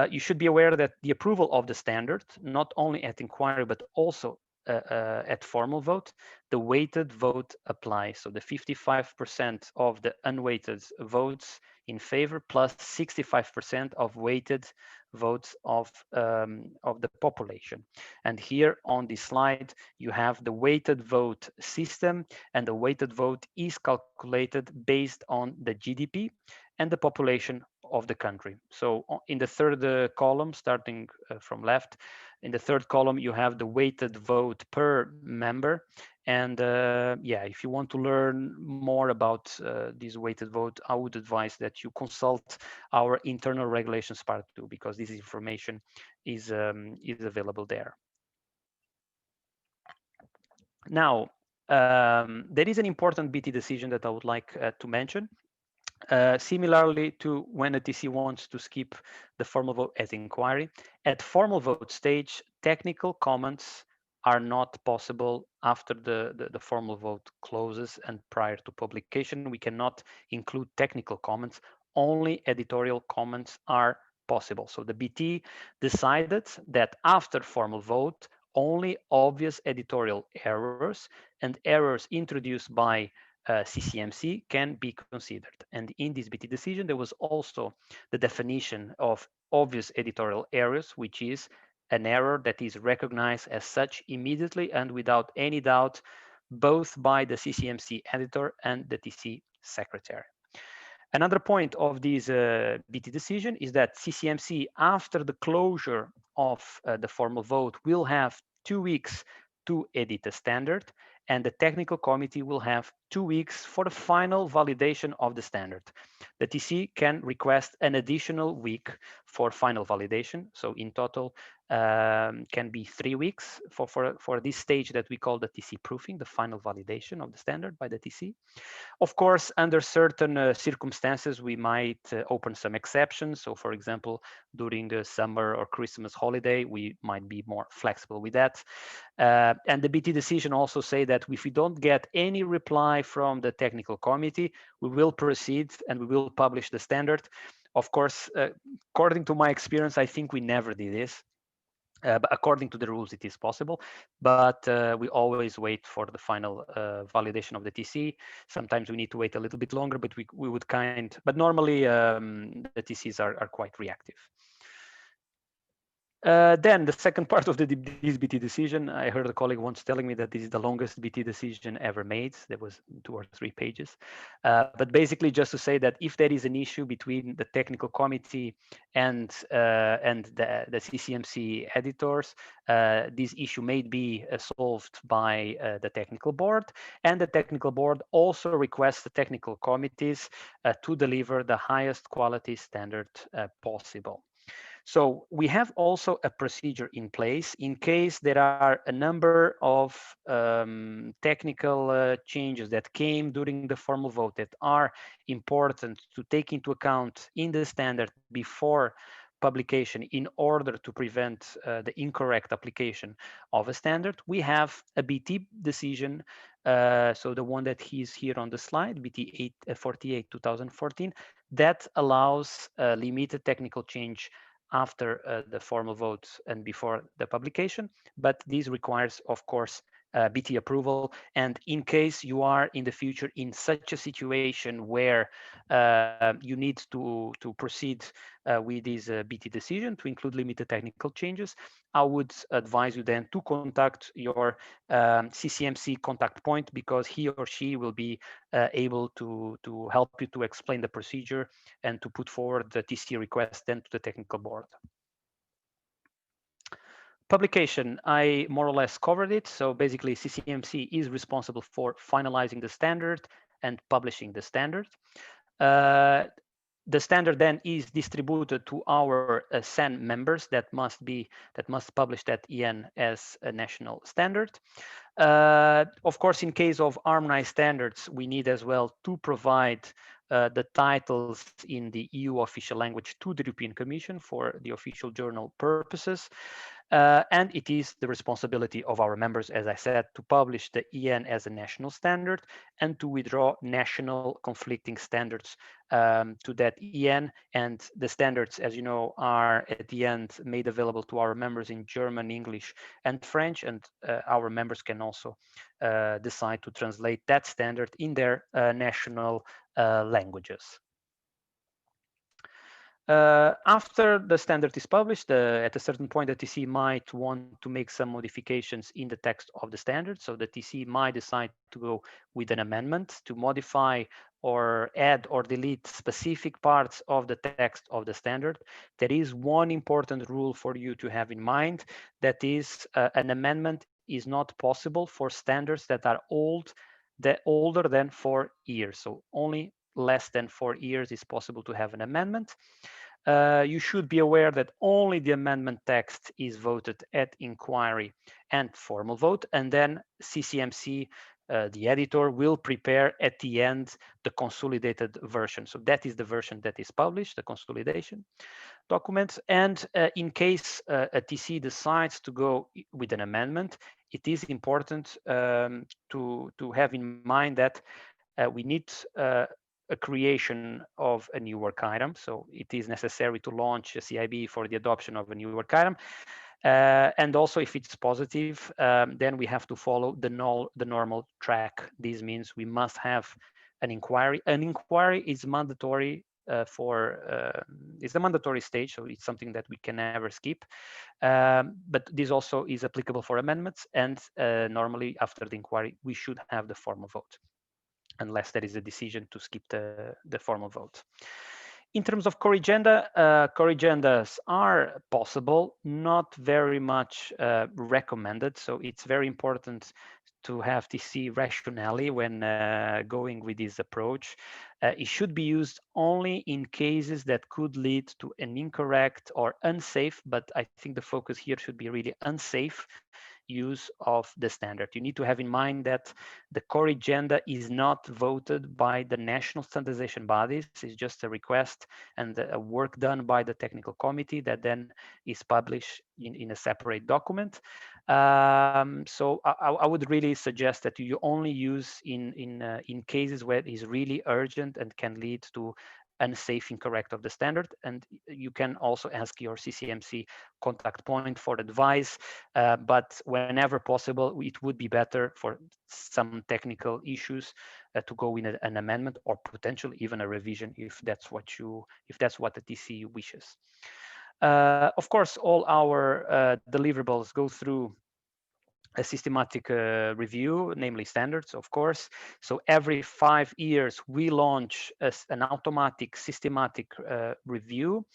You should be aware that the approval of the standard, not only at inquiry, but also at formal vote, the weighted vote applies. So the 55% of the unweighted votes in favor plus 65% of weighted votes of the population. And here on this slide, you have the weighted vote system, and the weighted vote is calculated based on the GDP and the population of the country. So in the third column, starting from left, in the third column, you have the weighted vote per member. And yeah, if you want to learn more about this weighted vote, I would advise that you consult our internal regulations part 2, because this information is available there. Now, there is an important BT decision that I would like to mention. Similarly to when a TC wants to skip the formal vote at inquiry, at formal vote stage, technical comments are not possible after the formal vote closes and prior to publication. We cannot include technical comments. Only editorial comments are possible. So the BT decided that after formal vote, only obvious editorial errors and errors introduced by CCMC can be considered. And in this BT decision, there was also the definition of obvious editorial errors, which is an error that is recognized as such immediately and without any doubt, both by the CCMC editor and the TC secretary. Another point of this BT decision is that CCMC, after the closure of the formal vote, will have 2 weeks to edit the standard, and the technical committee will have 2 weeks for the final validation of the standard. The TC can request an additional week for final validation. So in total, can be 3 weeks for this stage that we call the TC proofing, the final validation of the standard by the TC. Of course, under certain circumstances, we might open some exceptions. So for example, during the summer or Christmas holiday, we might be more flexible with that. And the BT decision also say that if we don't get any reply from the technical committee, we will proceed and we will publish the standard. Of course, according to my experience, I think we never did this. But according to the rules, it is possible, but we always wait for the final validation of the TC. Sometimes we need to wait a little bit longer, but we would but normally the TCs are quite reactive. Then the second part of this BT decision, I heard a colleague once telling me that this is the longest BT decision ever made. There was 2 or 3 pages. But basically just to say that if there is an issue between the technical committee and the CCMC editors, this issue may be solved by the technical board. And the technical board also requests the technical committees to deliver the highest quality standard possible. So we have also a procedure in place in case there are a number of technical changes that came during the formal vote that are important to take into account in the standard before publication in order to prevent the incorrect application of a standard. We have a BT decision, so the one that is here on the slide, BT 48/2014, that allows limited technical change after the formal vote and before the publication, but this requires, of course, BT approval. And in case you are in the future in such a situation where you need to proceed with this BT decision to include limited technical changes, I would advise you then to contact your CCMC contact point, because he or she will be able to help you to explain the procedure and to put forward the TC request then to the technical board. Publication, I more or less covered it. So basically CCMC is responsible for finalizing the standard and publishing the standard. The standard then is distributed to our CEN members that must publish that EN as a national standard. Of course, in case of harmonized standards, we need as well to provide the titles in the EU official language to the European Commission for the official journal purposes. And it is the responsibility of our members, as I said, to publish the EN as a national standard and to withdraw national conflicting standards to that EN. And the standards, as you know, are at the end made available to our members in German, English, and French. And our members can also decide to translate that standard in their national languages. After the standard is published, at a certain point, the TC might want to make some modifications in the text of the standard. So the TC might decide to go with an amendment to modify or add or delete specific parts of the text of the standard. There is one important rule for you to have in mind, that is an amendment is not possible for standards that are older than 4 years. So only less than 4 years is possible to have an amendment. You should be aware that only the amendment text is voted at inquiry and formal vote, and then CCMC, the editor, will prepare at the end the consolidated version. So that is the version that is published, the consolidation document. And in case a TC decides to go with an amendment, it is important to have in mind that we need a creation of a new work item. So it is necessary to launch a CIB for the adoption of a new work item. And also, if it's positive, then we have to follow the normal track. This means we must have an inquiry. An inquiry is mandatory it's a mandatory stage, so it's something that we can never skip. But this also is applicable for amendments, and normally after the inquiry, we should have the formal vote, unless there is a decision to skip the formal vote. In terms of corrigenda, corrigendas are possible, not very much recommended. So it's very important to have TC rationale when going with this approach. It should be used only in cases that could lead to an incorrect or unsafe, but I think the focus here should be really unsafe use of the standard. You need to have in mind that the corrigenda is not voted by the national standardization bodies. It's just a request and a work done by the technical committee that then is published in a separate document. So I would really suggest that you only use in cases where it is really urgent and can lead to unsafe incorrect of the standard. And you can also ask your CCMC contact point for advice, but whenever possible, it would be better for some technical issues to go in an amendment or potentially even a revision if that's what the TC wishes. Of course, all our deliverables go through a systematic review, namely standards, of course. So every 5 years, we launch an automatic systematic review.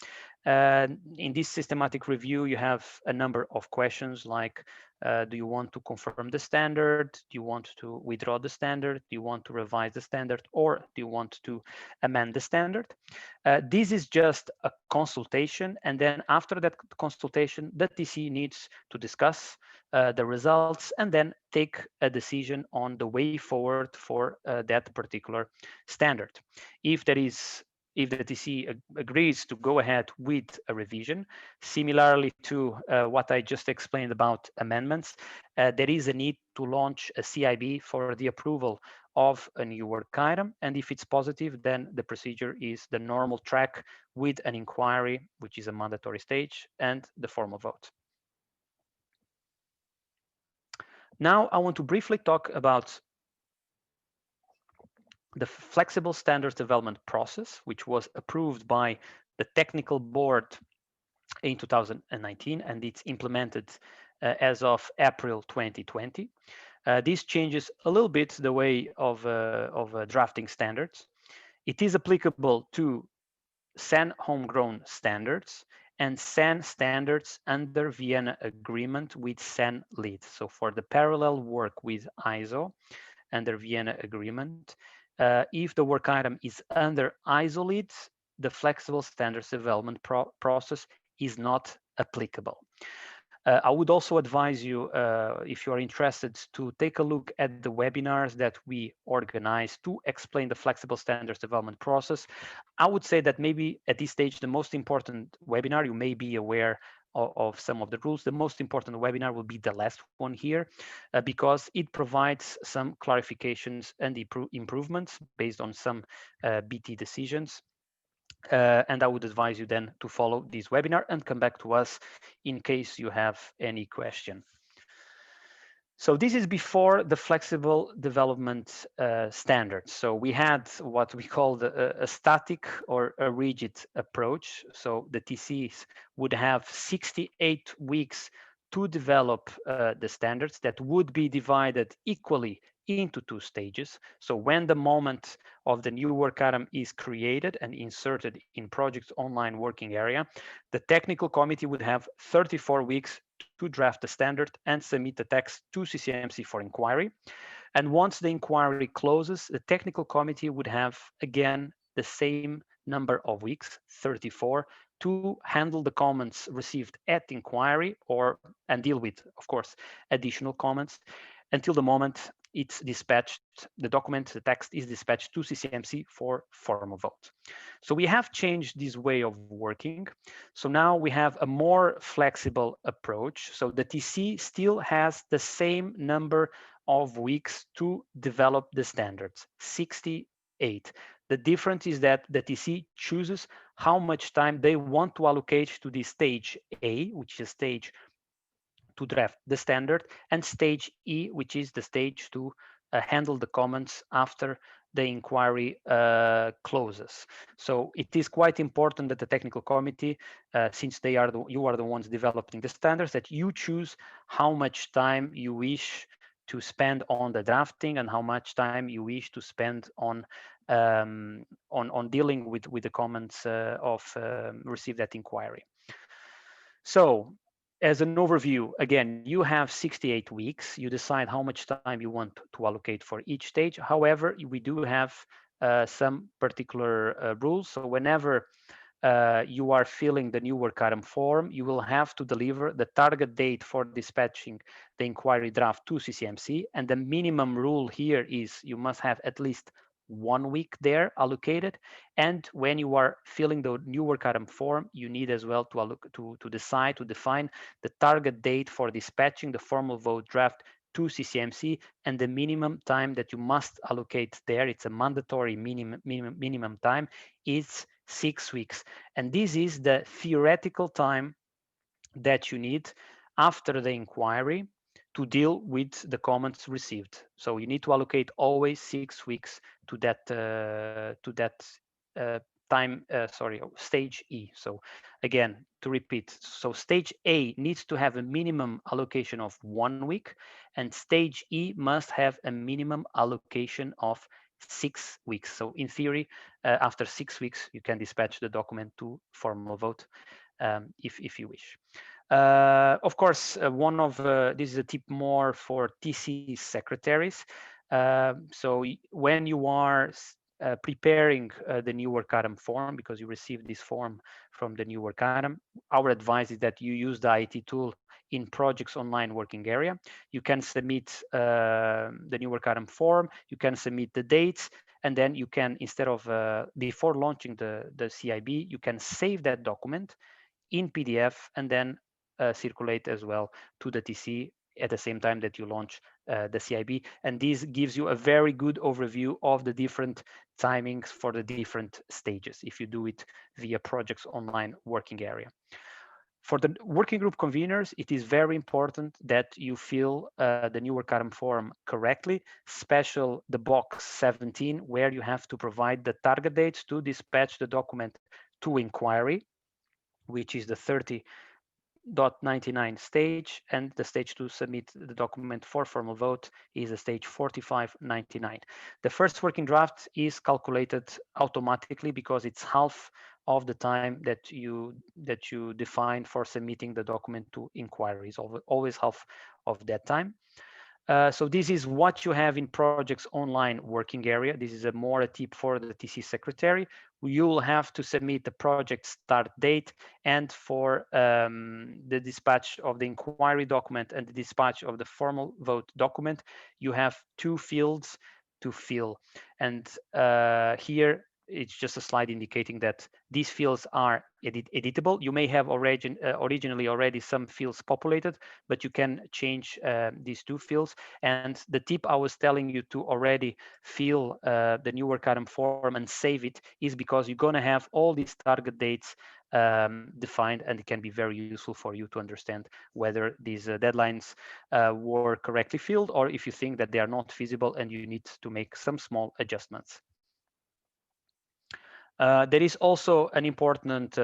In this systematic review, you have a number of questions like, do you want to confirm the standard? Do you want to withdraw the standard? Do you want to revise the standard? Or do you want to amend the standard? This is just a consultation. And then after that consultation, the TC needs to discuss the results and then take a decision on the way forward for that particular standard. If the TC agrees to go ahead with a revision, similarly to what I just explained about amendments, there is a need to launch a CIB for the approval of a new work item. And if it's positive, then the procedure is the normal track with an inquiry, which is a mandatory stage, and the formal vote. Now I want to briefly talk about the flexible standards development process, which was approved by the technical board in 2019, and it's implemented as of April 2020. This changes a little bit the way of drafting standards. It is applicable to CEN homegrown standards and CEN standards under Vienna agreement with CEN lead. So for the parallel work with ISO under Vienna agreement, if the work item is under ISO lead, the flexible standards development process is not applicable. I would also advise you, if you are interested, to take a look at the webinars that we organize to explain the flexible standards development process. I would say that maybe at this stage, the most important webinar, you may be aware of some of the rules. The most important webinar will be the last one here, because it provides some clarifications and improvements based on some BT decisions. And I would advise you then to follow this webinar and come back to us in case you have any question. So this is before the flexible development standards. So we had what we call a static or a rigid approach. So the TCs would have 68 weeks to develop the standards that would be divided equally into 2 stages. So when the moment of the new work item is created and inserted in project's online working area, the technical committee would have 34 weeks to draft the standard and submit the text to CCMC for inquiry. And once the inquiry closes, the technical committee would have, again, the same number of weeks, 34, to handle the comments received at inquiry and deal with, of course, additional comments until the moment it's dispatched, the text is dispatched to CCMC for formal vote. So we have changed this way of working. So now we have a more flexible approach. So the TC still has the same number of weeks to develop the standards, 68. The difference is that the TC chooses how much time they want to allocate to this stage A, which is a stage to draft the standard, and stage E, which is the stage to handle the comments after the inquiry closes. So it is quite important that the technical committee, since you are the ones developing the standards, that you choose how much time you wish to spend on the drafting and how much time you wish to spend on dealing with the comments of received at inquiry. So as an overview, again, you have 68 weeks. You decide how much time you want to allocate for each stage. However, we do have some particular rules. So whenever you are filling the new work item form, you will have to deliver the target date for dispatching the inquiry draft to CCMC. And the minimum rule here is you must have at least 1 week there allocated. And when you are filling the new work item form, you need as well to define the target date for dispatching the formal vote draft to CCMC, and the minimum time that you must allocate there, it's a mandatory minimum time, is 6 weeks. And this is the theoretical time that you need after the inquiry to deal with the comments received. So you need to allocate always 6 weeks to that stage E. So again, to repeat, so stage A needs to have a minimum allocation of 1 week, and stage E must have a minimum allocation of 6 weeks. So in theory, after 6 weeks, you can dispatch the document to formal vote if you wish. Of course, this is a tip more for TC secretaries. So when you are preparing the new work item form, because you received this form from the new work item, our advice is that you use the IT tool in projects online working area. You can submit the new work item form, you can submit the dates, and then you can, instead of before launching the CIB, you can save that document in PDF and then circulate as well to the TC at the same time that you launch the CIB. And this gives you a very good overview of the different timings for the different stages if you do it via projects online working area. For the working group conveners, it is very important that you fill the new work item form correctly, special the box 17, where you have to provide the target dates to dispatch the document to inquiry, which is the 30.99 stage, and the stage to submit the document for formal vote is the stage 45.99. The first working draft is calculated automatically because it's half of the time that you define for submitting the document to inquiry. Is always half of that time. So this is what you have in projects online working area. This is a tip for the TC secretary. You will have to submit the project start date, and for the dispatch of the inquiry document and the dispatch of the formal vote document, you have 2 fields to fill. And here it's just a slide indicating that these fields are editable. You may have originally already some fields populated, but you can change these 2 fields. And the tip I was telling you to already fill the new work item form and save it is because you're going to have all these target dates defined, and it can be very useful for you to understand whether these deadlines were correctly filled, or if you think that they are not feasible and you need to make some small adjustments. There is also an important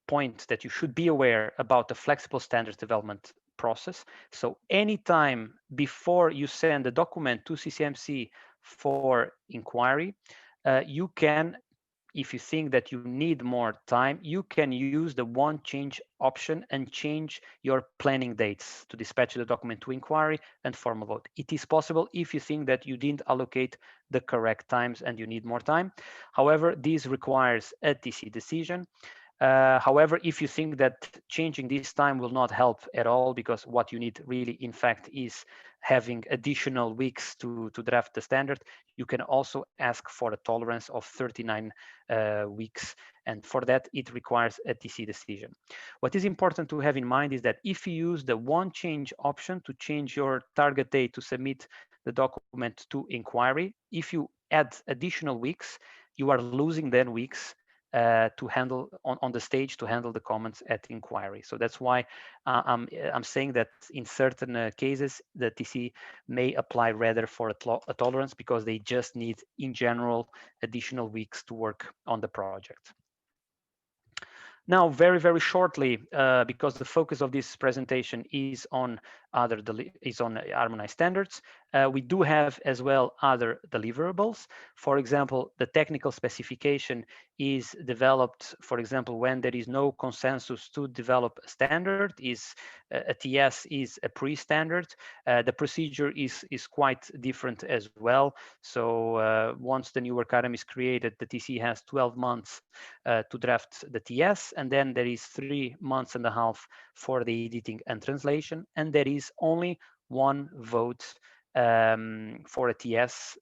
point that you should be aware about the flexible standards development process. So anytime before you send the document to CCMC for inquiry, you can, if you think that you need more time, you can use the one change option and change your planning dates to dispatch the document to inquiry and formal vote. It is possible if you think that you didn't allocate the correct times and you need more time. However, this requires a TC decision. However, if you think that changing this time will not help at all, because what you need really, in fact, is having additional weeks to draft the standard, you can also ask for a tolerance of 39 weeks. And for that, it requires a TC decision. What is important to have in mind is that if you use the one change option to change your target date to submit the document to inquiry, if you add additional weeks, you are losing then weeks to handle on the stage to handle the comments at inquiry. So that's why I'm saying that in certain cases the TC may apply rather for a tolerance, because they just need in general additional weeks to work on the project. Now, very, very shortly, because the focus of this presentation is on harmonized standards, we do have as well other deliverables. For example, the technical specification is developed, for example, when there is no consensus to develop a standard, a TS is a pre-standard. The procedure is quite different as well. So once the new work item is created, the TC has 12 months to draft the TS, and then there is 3.5 months for the editing and translation, and there is only one vote for a TS.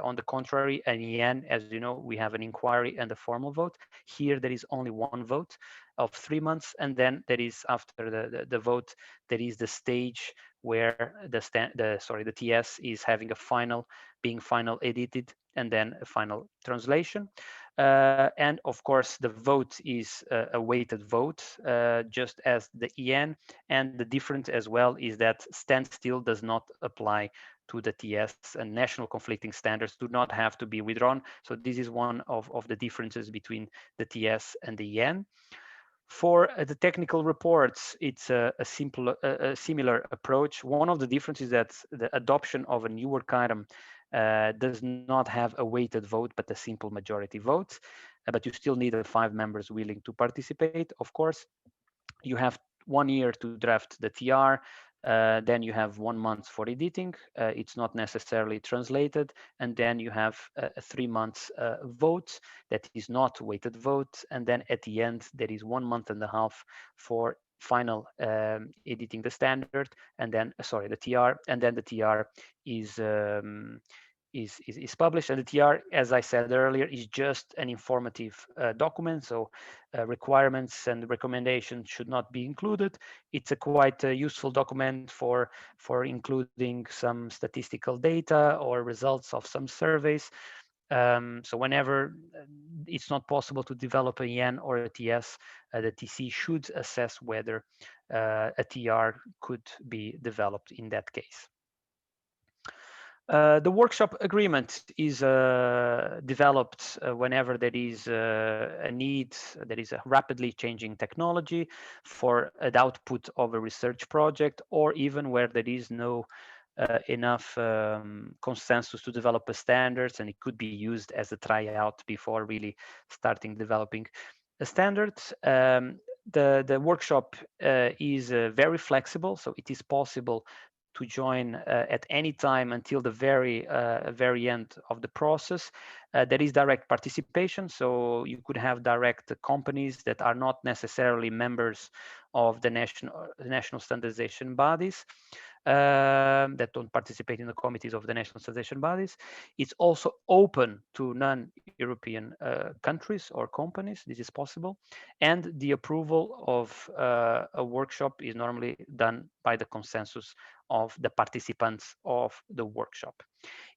On the contrary, an EN, as you know, we have an inquiry and a formal vote. Here there is only one vote of 3 months, and then there is, after the vote, there is the stage where the TS is having being final edited, and then a final translation. And of course, the vote is a weighted vote, just as the EN. And the difference as well is that standstill does not apply to the TS, and national conflicting standards do not have to be withdrawn. So this is one of the differences between the TS and the EN. For the technical reports, it's a similar approach. One of the differences is that the adoption of a new work item does not have a weighted vote, but a simple majority vote. But you still need 5 members willing to participate, of course. You have 1 year to draft the TR. Then you have 1 month for editing. It's not necessarily translated. And then you have 3 months vote that is not weighted vote. And then at the end, there is 1.5 months for final editing the standard, and then, sorry, the TR, and then the TR is published. And the TR, as I said earlier, is just an informative document. So requirements and recommendations should not be included. It's a quite useful document for including some statistical data or results of some surveys. So whenever it's not possible to develop a EN or a TS, the TC should assess whether a TR could be developed in that case. The workshop agreement is developed whenever there is a need, there is a rapidly changing technology for an output of a research project, or even where there is no enough consensus to develop a standards, and it could be used as a tryout before really starting developing a standard. The workshop is very flexible, so it is possible to join at any time until the very end of the process. There is direct participation, so you could have direct companies that are not necessarily members of the national standardization bodies, that don't participate in the committees of the national standardization bodies. It's also open to non-European countries or companies. This is possible. And the approval of a workshop is normally done by the consensus of the participants of the workshop.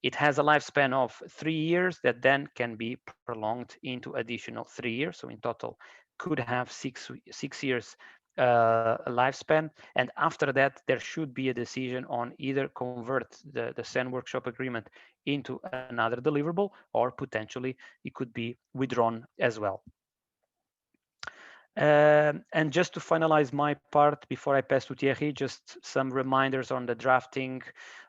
It has a lifespan of 3 years that then can be prolonged into additional 3 years. So in total, could have six years lifespan. And after that, there should be a decision on either convert the CEN workshop agreement into another deliverable, or potentially it could be withdrawn as well. And just to finalize my part before I pass to Thierry, just some reminders on the drafting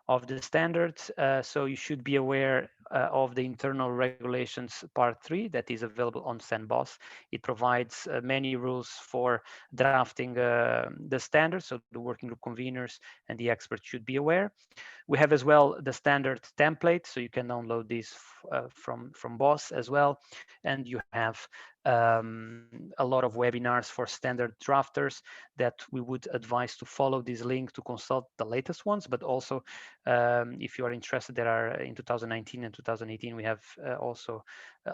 of the standards. So you should be aware of the internal regulations part 3 that is available on CEN BOSS. It provides many rules for drafting the standards, so the working group conveners and the experts should be aware. We have as well the standard template, so you can download this from BOSS as well. And you have a lot of webinars for standard drafters that we would advise to follow this link to consult the latest ones, but also if you are interested, there are in 2019 and 2018, we have also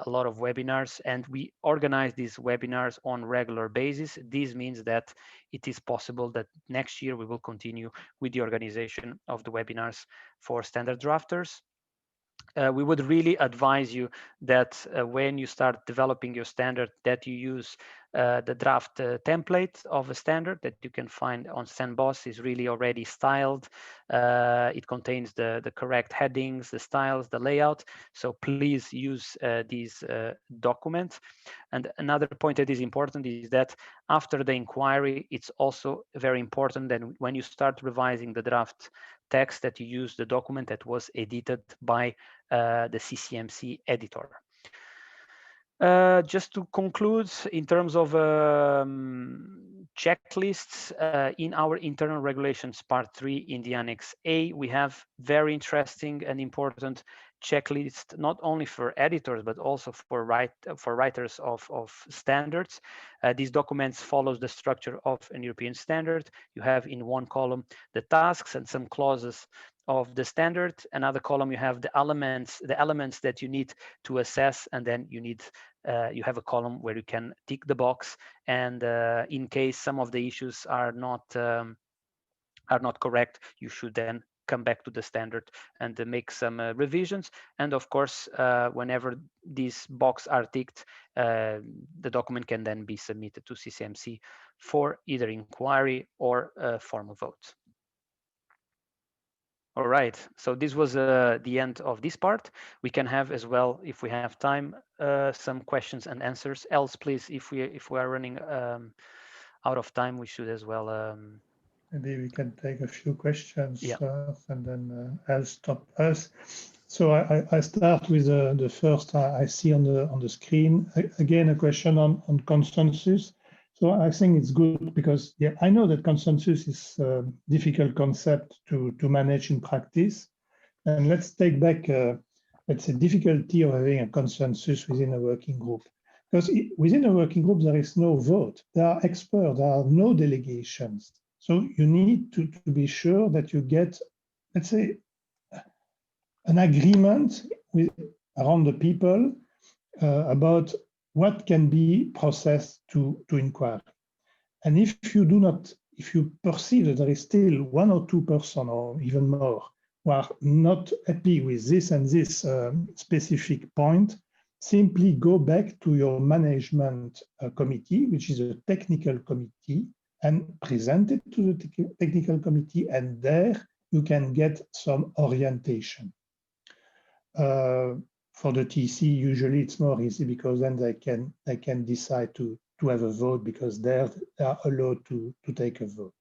a lot of webinars, and we organize these webinars on regular basis. This means that it is possible that next year we will continue with the organization of the webinars for standard drafters. we would really advise you that when you start developing your standard, that you use the draft template of a standard that you can find on CEN is really already styled. It contains the correct headings, the styles, the layout. So please use these documents. And another point that is important is that after the inquiry, it's also very important that when you start revising the draft text, that you use the document that was edited by the CCMC editor. Just to conclude, in terms of checklists, in our internal regulations part 3 in the Annex A, we have very interesting and important checklist, not only for editors, but also for writers of standards. These documents follows the structure of an European standard. You have in one column the tasks and some clauses of the standard. Another column, you have the elements that you need to assess, and then you need you have a column where you can tick the box, and in case some of the issues are not correct, you should then come back to the standard and make some revisions. And of course, whenever these boxes are ticked, the document can then be submitted to CCMC for either inquiry or formal vote. All right, so this was the end of this part. We can have as well, if we have time, some questions and answers. Else, please, if we are running out of time, we should as well. Maybe we can take a few questions Yeah. first, and then I'll stop us. So I start with the first I see on the screen. Again, a question on consensus. So I think it's good because, yeah, I know that consensus is a difficult concept to manage in practice. And let's take back, let's say, difficulty of having a consensus within a working group. Because within a working group, there is no vote. There are experts, there are no delegations. So you need to be sure that you get, let's say, an agreement around the people about what can be processed to inquiry. And if you perceive that there is still 1 or 2% or even more who are not happy with this and this specific point, simply go back to your management committee, which is a technical committee, and present it to the technical committee, and there you can get some orientation. For the TC, usually it's more easy because then they can decide to have a vote because they are allowed to take a vote.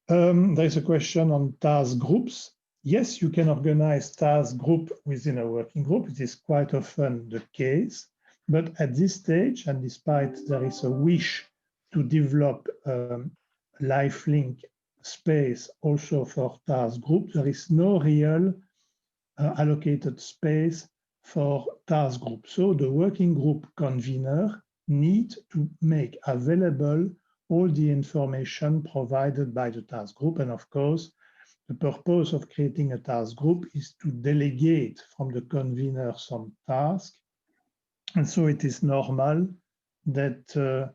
There is a question on task groups. Yes, you can organize task group within a working group. It is quite often the case, but at this stage, and despite there is a wish to develop lifelink space also for task group, there is no real allocated space for task group. So the working group convener needs to make available all the information provided by the task group. And of course, the purpose of creating a task group is to delegate from the convener some task. And so it is normal that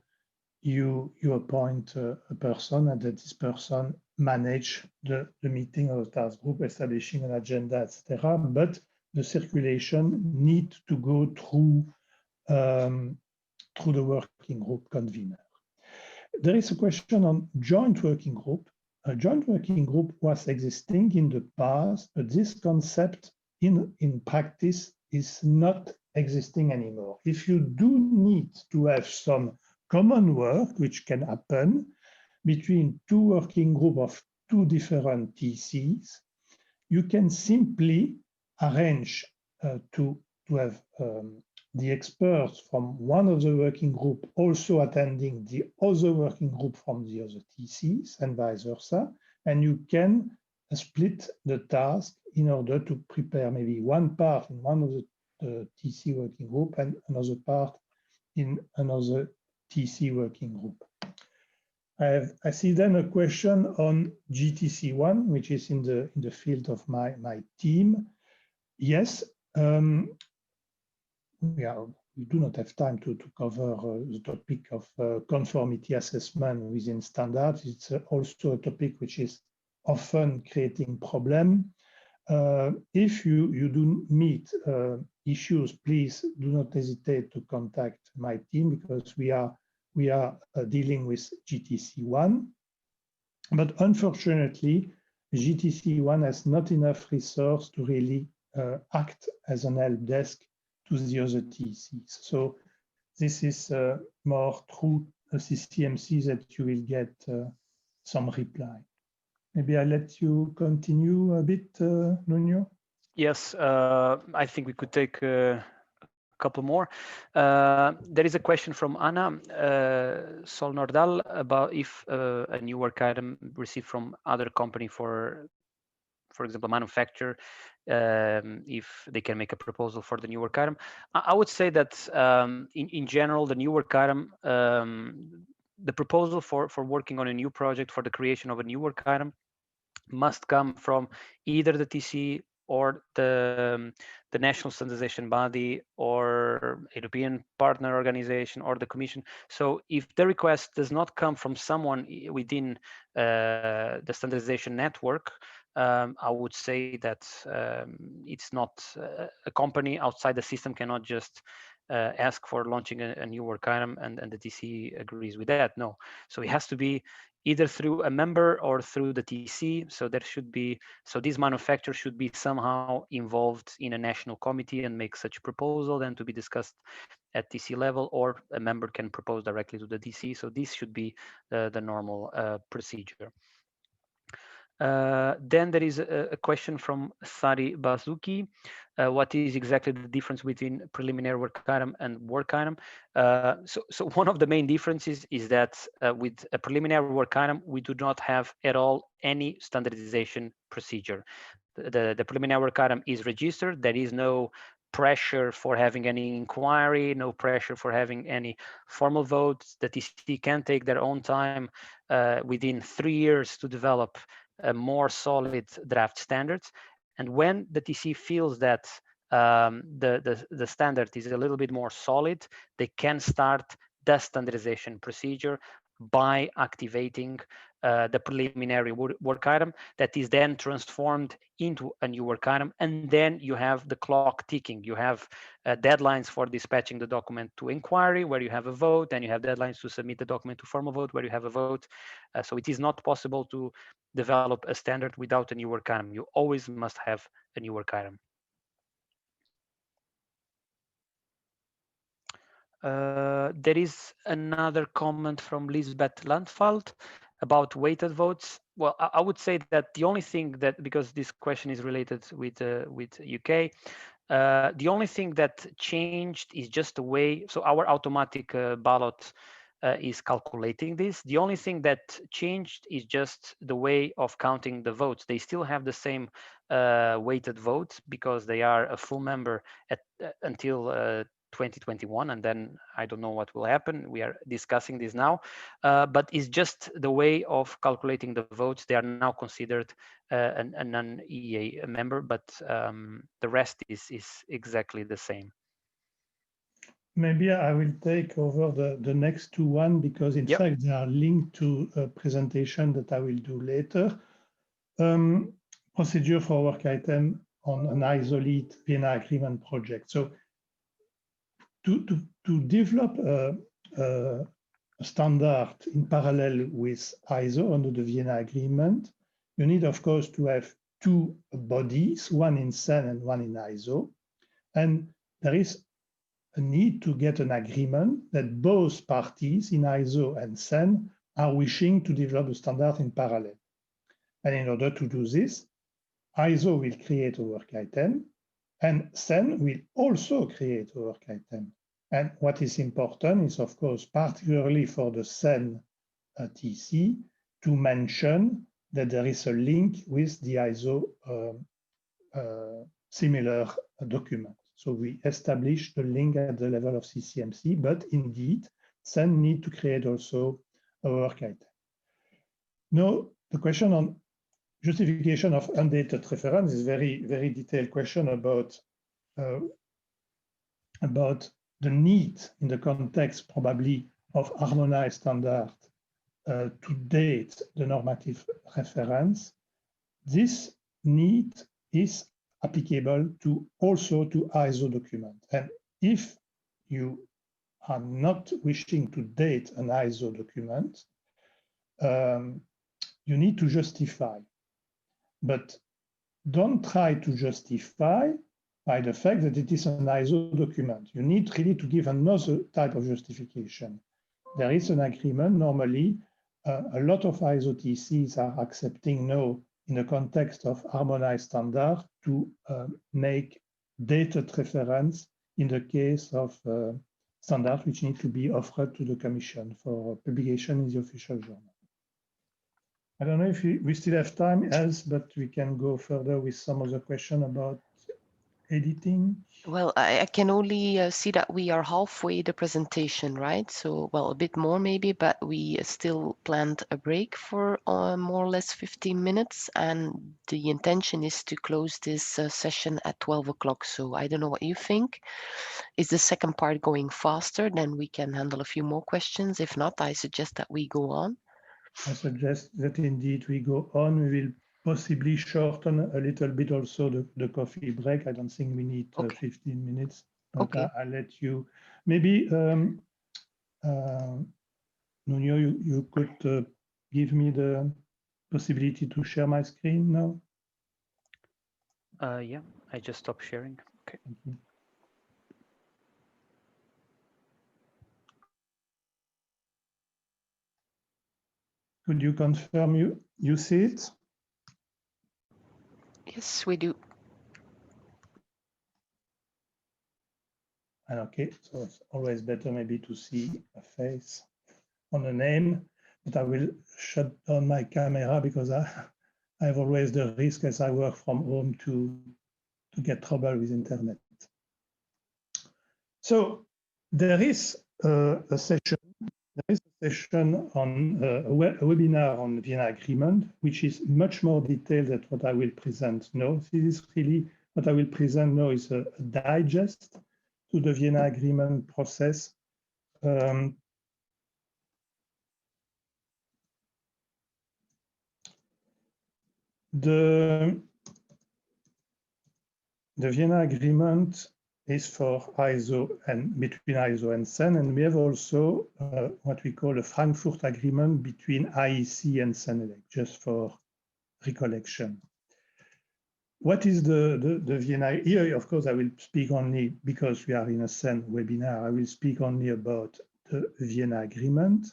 you appoint a person and that this person manage the meeting of the task group, establishing an agenda, etc. But the circulation needs to go through the working group convener. There is a question on joint working group. A joint working group was existing in the past, but this concept in practice is not existing anymore. If you do need to have some common work, which can happen between two working groups of two different TCs, you can simply arrange to have the experts from one of the working group also attending the other working group from the other TCs and vice versa. And you can split the task in order to prepare maybe one part in one of the TC working group and another part in another TC working group. I see then a question on GTC1, which is in the field of my team. Yes, we do not have time to cover the topic of conformity assessment within standards. It's also a topic which is often creating problem. if you do meet issues, please do not hesitate to contact my team, because we are dealing with GTC1. But unfortunately, GTC1 has not enough resource to really act as an help desk to the other TCs. So this is more through CCMC that you will get some reply. Maybe I'll let you continue a bit, Nuno. Yes, I think we could take a couple more. There is a question from Anna Solnordal about if a new work item received from other company, for example, manufacturer, if they can make a proposal for the new work item. I would say that in general, the new work item, the proposal for working on a new project, for the creation of a new work item, must come from either the TC or the national standardization body or European partner organization or the Commission. So if the request does not come from someone within the standardization network, I would say that it's not a company outside the system cannot just ask for launching a new work item and the TC agrees with that. No, so it has to be either through a member or through the TC. So there should be, so this manufacturer should be somehow involved in a national committee and make such a proposal, then to be discussed at TC level, or a member can propose directly to the TC. So this should be the normal procedure. Then there is a question from Sari Bazuki. What is exactly the difference between preliminary work item and work item? So one of the main differences is that with a preliminary work item, we do not have at all any standardization procedure. The preliminary work item is registered. There is no pressure for having any inquiry, no pressure for having any formal votes. The TC can take their own time within 3 years to develop a more solid draft standards. And when the TC feels that the standard is a little bit more solid, they can start the standardization procedure by activating the preliminary work item that is then transformed into a new work item. And then you have the clock ticking. You have deadlines for dispatching the document to inquiry, where you have a vote, and you have deadlines to submit the document to formal vote, where you have a vote. So it is not possible to develop a standard without a new work item. You always must have a new work item. There is another comment from Lisbeth Landfeld about weighted votes. Well, I would say that the only thing that, because this question is related with UK, the only thing that changed is just the way, so our automatic ballot is calculating this. The only thing that changed is just the way of counting the votes. They still have the same weighted votes because they are a full member until 2021, and then I don't know what will happen. We are discussing this now, but it's just the way of calculating the votes. They are now considered a non-EEA member, but the rest is exactly the same. Maybe I will take over the next one, because in fact they are linked to a presentation that I will do later. Procedure for work item on an isolate Vienna agreement project. So to develop a standard in parallel with ISO under the Vienna agreement, you need, of course, to have two bodies, one in CEN and one in ISO. And there is a need to get an agreement that both parties in ISO and CEN are wishing to develop a standard in parallel. And in order to do this, ISO will create a work item, and CEN will also create a work item. And what is important is, of course, particularly for the CEN TC, to mention that there is a link with the ISO similar document. So we establish the link at the level of CCMC, but indeed, CEN need to create also a work item. Now, the question on justification of undated reference is very, very detailed question about the need in the context probably of harmonized standard to date the normative reference. This need is applicable to also to ISO document. And if you are not wishing to date an ISO document, you need to justify. But don't try to justify by the fact that it is an ISO document. You need really to give another type of justification. There is an agreement. Normally, a lot of ISO TCs are accepting now, in the context of harmonized standard, to make dated reference in the case of standards which need to be offered to the Commission for publication in the official journal. I don't know if we still have time, else, but we can go further with some other question about editing. Well, I can only see that we are halfway the presentation, right? So, well, a bit more maybe, but we still planned a break for more or less 15 minutes. And the intention is to close this session at 12 o'clock. So I don't know what you think. Is the second part going faster? Then we can handle a few more questions. If not, I suggest that we go on. I suggest that indeed we go on. We will possibly shorten a little bit also the coffee break. I don't think we need 15 minutes, but I'll let you. Maybe, Nuno, you could give me the possibility to share my screen now? Yeah, I just stopped sharing. Okay. Thank you. Could you confirm you see it? Yes, we do. And okay, so it's always better maybe to see a face on a name, but I will shut down my camera because I have always the risk as I work from home to get trouble with internet. So there is a session. There is a session on a webinar on the Vienna Agreement, which is much more detailed than what I will present now. This is really what I will present now is a digest to the Vienna Agreement process. The Vienna Agreement is for ISO and between ISO and CEN, and we have also what we call a Frankfurt Agreement between IEC and CENELEC, just for recollection. What is the Vienna? Here, of course, I will speak only because we are in a CEN webinar. I will speak only about the Vienna Agreement.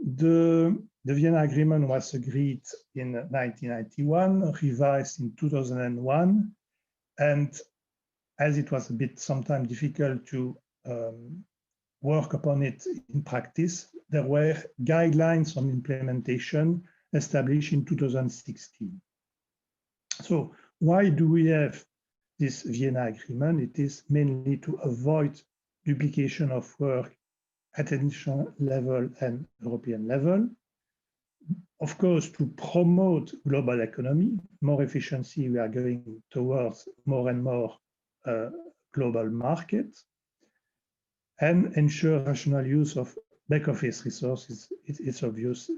The Vienna Agreement was agreed in 1991, revised in 2001, and as it was a bit sometimes difficult to work upon it in practice, there were guidelines on implementation established in 2016. So why do we have this Vienna Agreement? It is mainly to avoid duplication of work at international level and European level. Of course, to promote global economy, more efficiency, we are going towards more and more global market, and ensure rational use of back office resources. It's obvious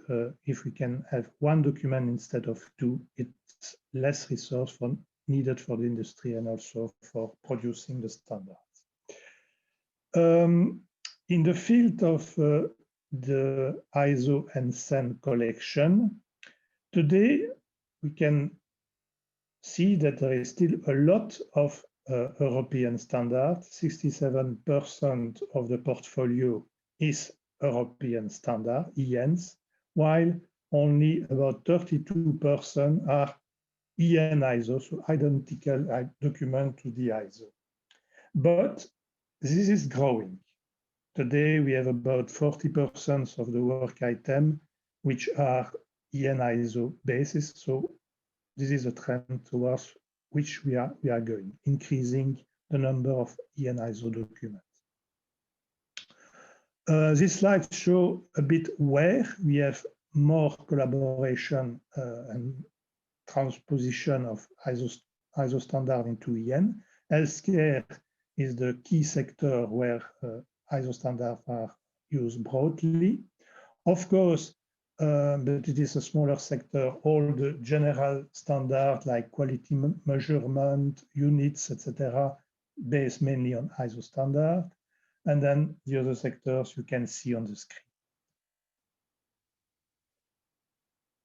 if we can have one document instead of two, it's less resource needed for the industry and also for producing the standards. In the field of the ISO and CEN collection, today we can see that there is still a lot of European standard. 67% of the portfolio is European standard, ENs, while only about 32% are EN ISO, so identical document to the ISO. But this is growing. Today we have about 40% of the work item which are EN ISO basis. So this is a trend towards which we are going, increasing the number of EN ISO documents. This slide shows a bit where we have more collaboration and transposition of ISO standard into EN. Healthcare is the key sector where ISO standards are used broadly. Of course, but it is a smaller sector. All the general standards like quality measurement, units, etc., based mainly on ISO standard. And then the other sectors you can see on the screen.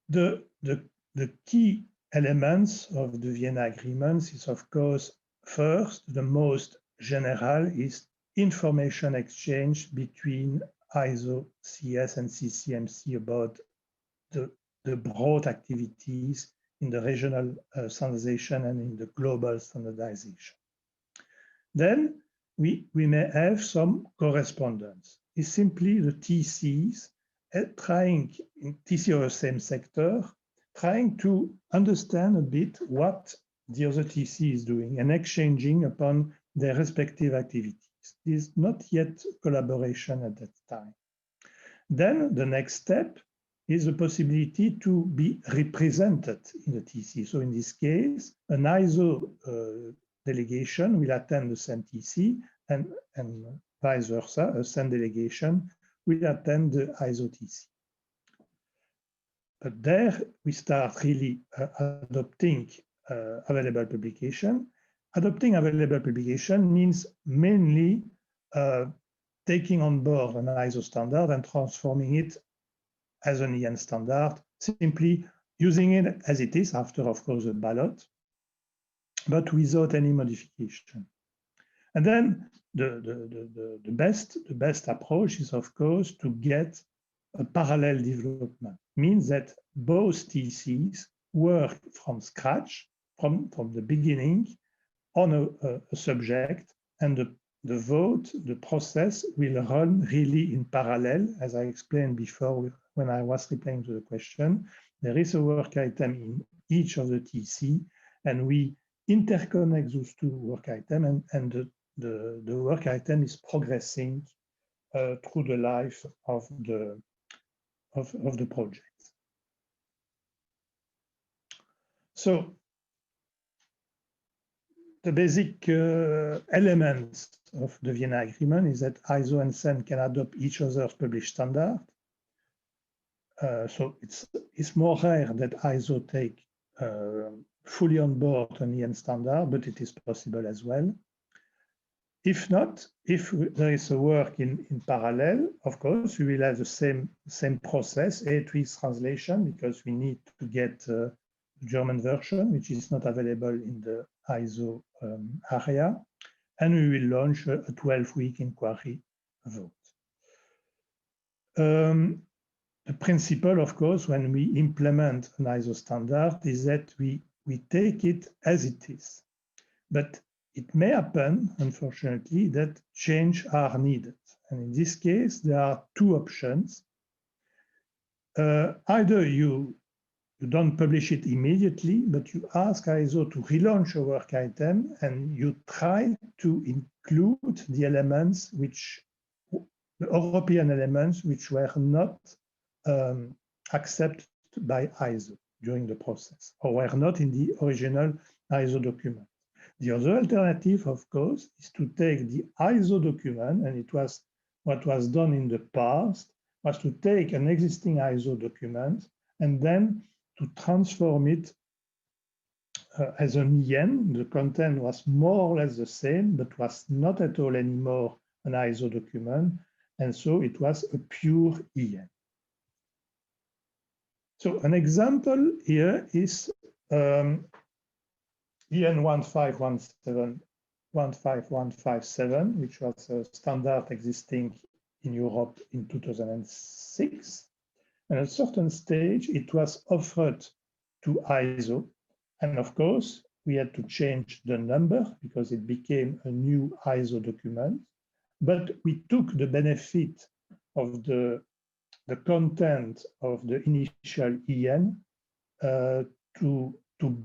The key elements of the Vienna agreements is, of course, first, the most general is information exchange between ISO, CS, and CCMC about the broad activities in the regional standardization and in the global standardization. Then we may have some correspondence. It's simply the TCs trying, in TC of the same sector, trying to understand a bit what the other TC is doing and exchanging upon their respective activities. This is not yet collaboration at that time. Then the next step is the possibility to be represented in the TC. So in this case, an ISO delegation will attend the CEN TC and vice versa, a CEN delegation will attend the ISO TC. But there we start really adopting available publication. Adopting available publication means mainly taking on board an ISO standard and transforming it as an EN standard, simply using it as it is after, of course, the ballot, but without any modification. And then the best approach is, of course, to get a parallel development. Means that both TCs work from scratch, from the beginning, on a subject, and the vote, the process will run really in parallel, as I explained before when I was replying to the question. There is a work item in each of the TC, and we interconnect those two work items, and the work item is progressing through the life of the project. So the basic elements of the Vienna Agreement is that ISO and CEN can adopt each other's published standard. So it's more rare that ISO take fully on board an EN standard, but it is possible as well. If not, if there is a work in parallel, of course, we will have the same process, A3 translation, because we need to get the German version, which is not available in the ISO area, and we will launch a 12-week inquiry vote. The principle, of course, when we implement an ISO standard is that we take it as it is. But it may happen, unfortunately, that change are needed. And in this case, there are two options. Either you don't publish it immediately, but you ask ISO to relaunch a work item and you try to include the elements the European elements which were not accepted by ISO during the process or were not in the original ISO document. The other alternative, of course, is to take the ISO document, and it was what was done in the past, was to take an existing ISO document and then to transform it as an EN. The content was more or less the same, but was not at all anymore an ISO document, and so it was a pure EN. So an example here is EN 15157, which was a standard existing in Europe in 2006. And at a certain stage, it was offered to ISO. And of course, we had to change the number because it became a new ISO document. But we took the benefit of the content of the initial EN to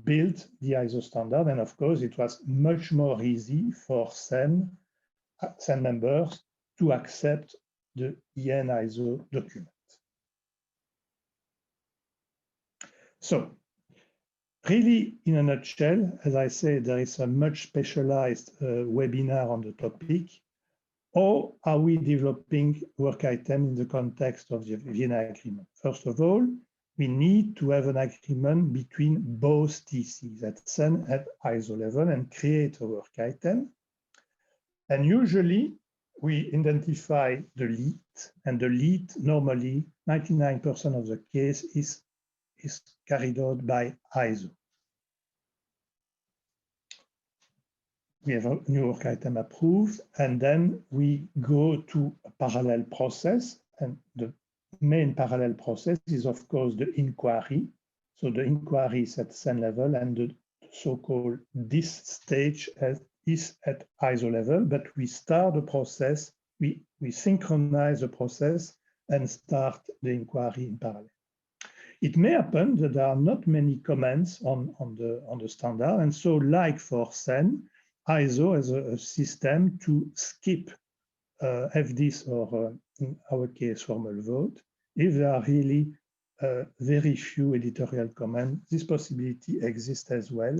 build the ISO standard. And of course, it was much more easy for CEN members to accept the EN ISO document. So really, in a nutshell, as I said, there is a much specialized webinar on the topic. How are we developing work item in the context of the Vienna Agreement? First of all, we need to have an agreement between both TCs at CEN at ISO level and create a work item. And usually we identify the lead, and the lead normally 99% of the case is carried out by ISO. We have a new work item approved, and then we go to a parallel process. And the main parallel process is, of course, the inquiry. So the inquiry is at CEN level, and the so-called this stage is at ISO level, but we start the process, we synchronize the process and start the inquiry in parallel. It may happen that there are not many comments on the standard, and so like for CEN, ISO has a system to skip FDIS or, in our case, formal vote. If there are really very few editorial comments, this possibility exists as well.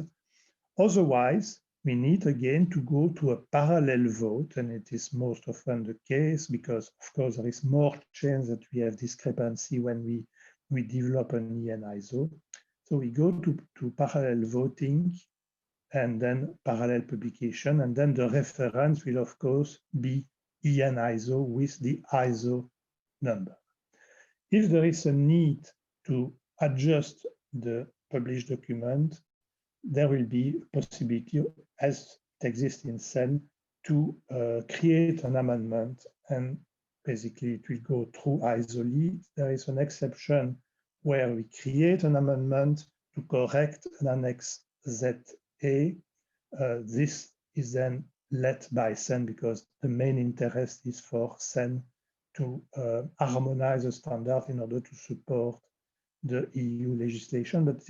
Otherwise, we need again to go to a parallel vote, and it is most often the case because, of course, there is more chance that we have discrepancy when we develop an EN ISO. So we go to parallel voting and then parallel publication, and then the reference will, of course, be EN ISO with the ISO number. If there is a need to adjust the published document, there will be a possibility, as it exists in CEN, to create an amendment, and basically it will go through ISO lead. There is an exception where we create an amendment to correct an annex ZA. This is then led by CEN because the main interest is for CEN to harmonize the standard in order to support the EU legislation. But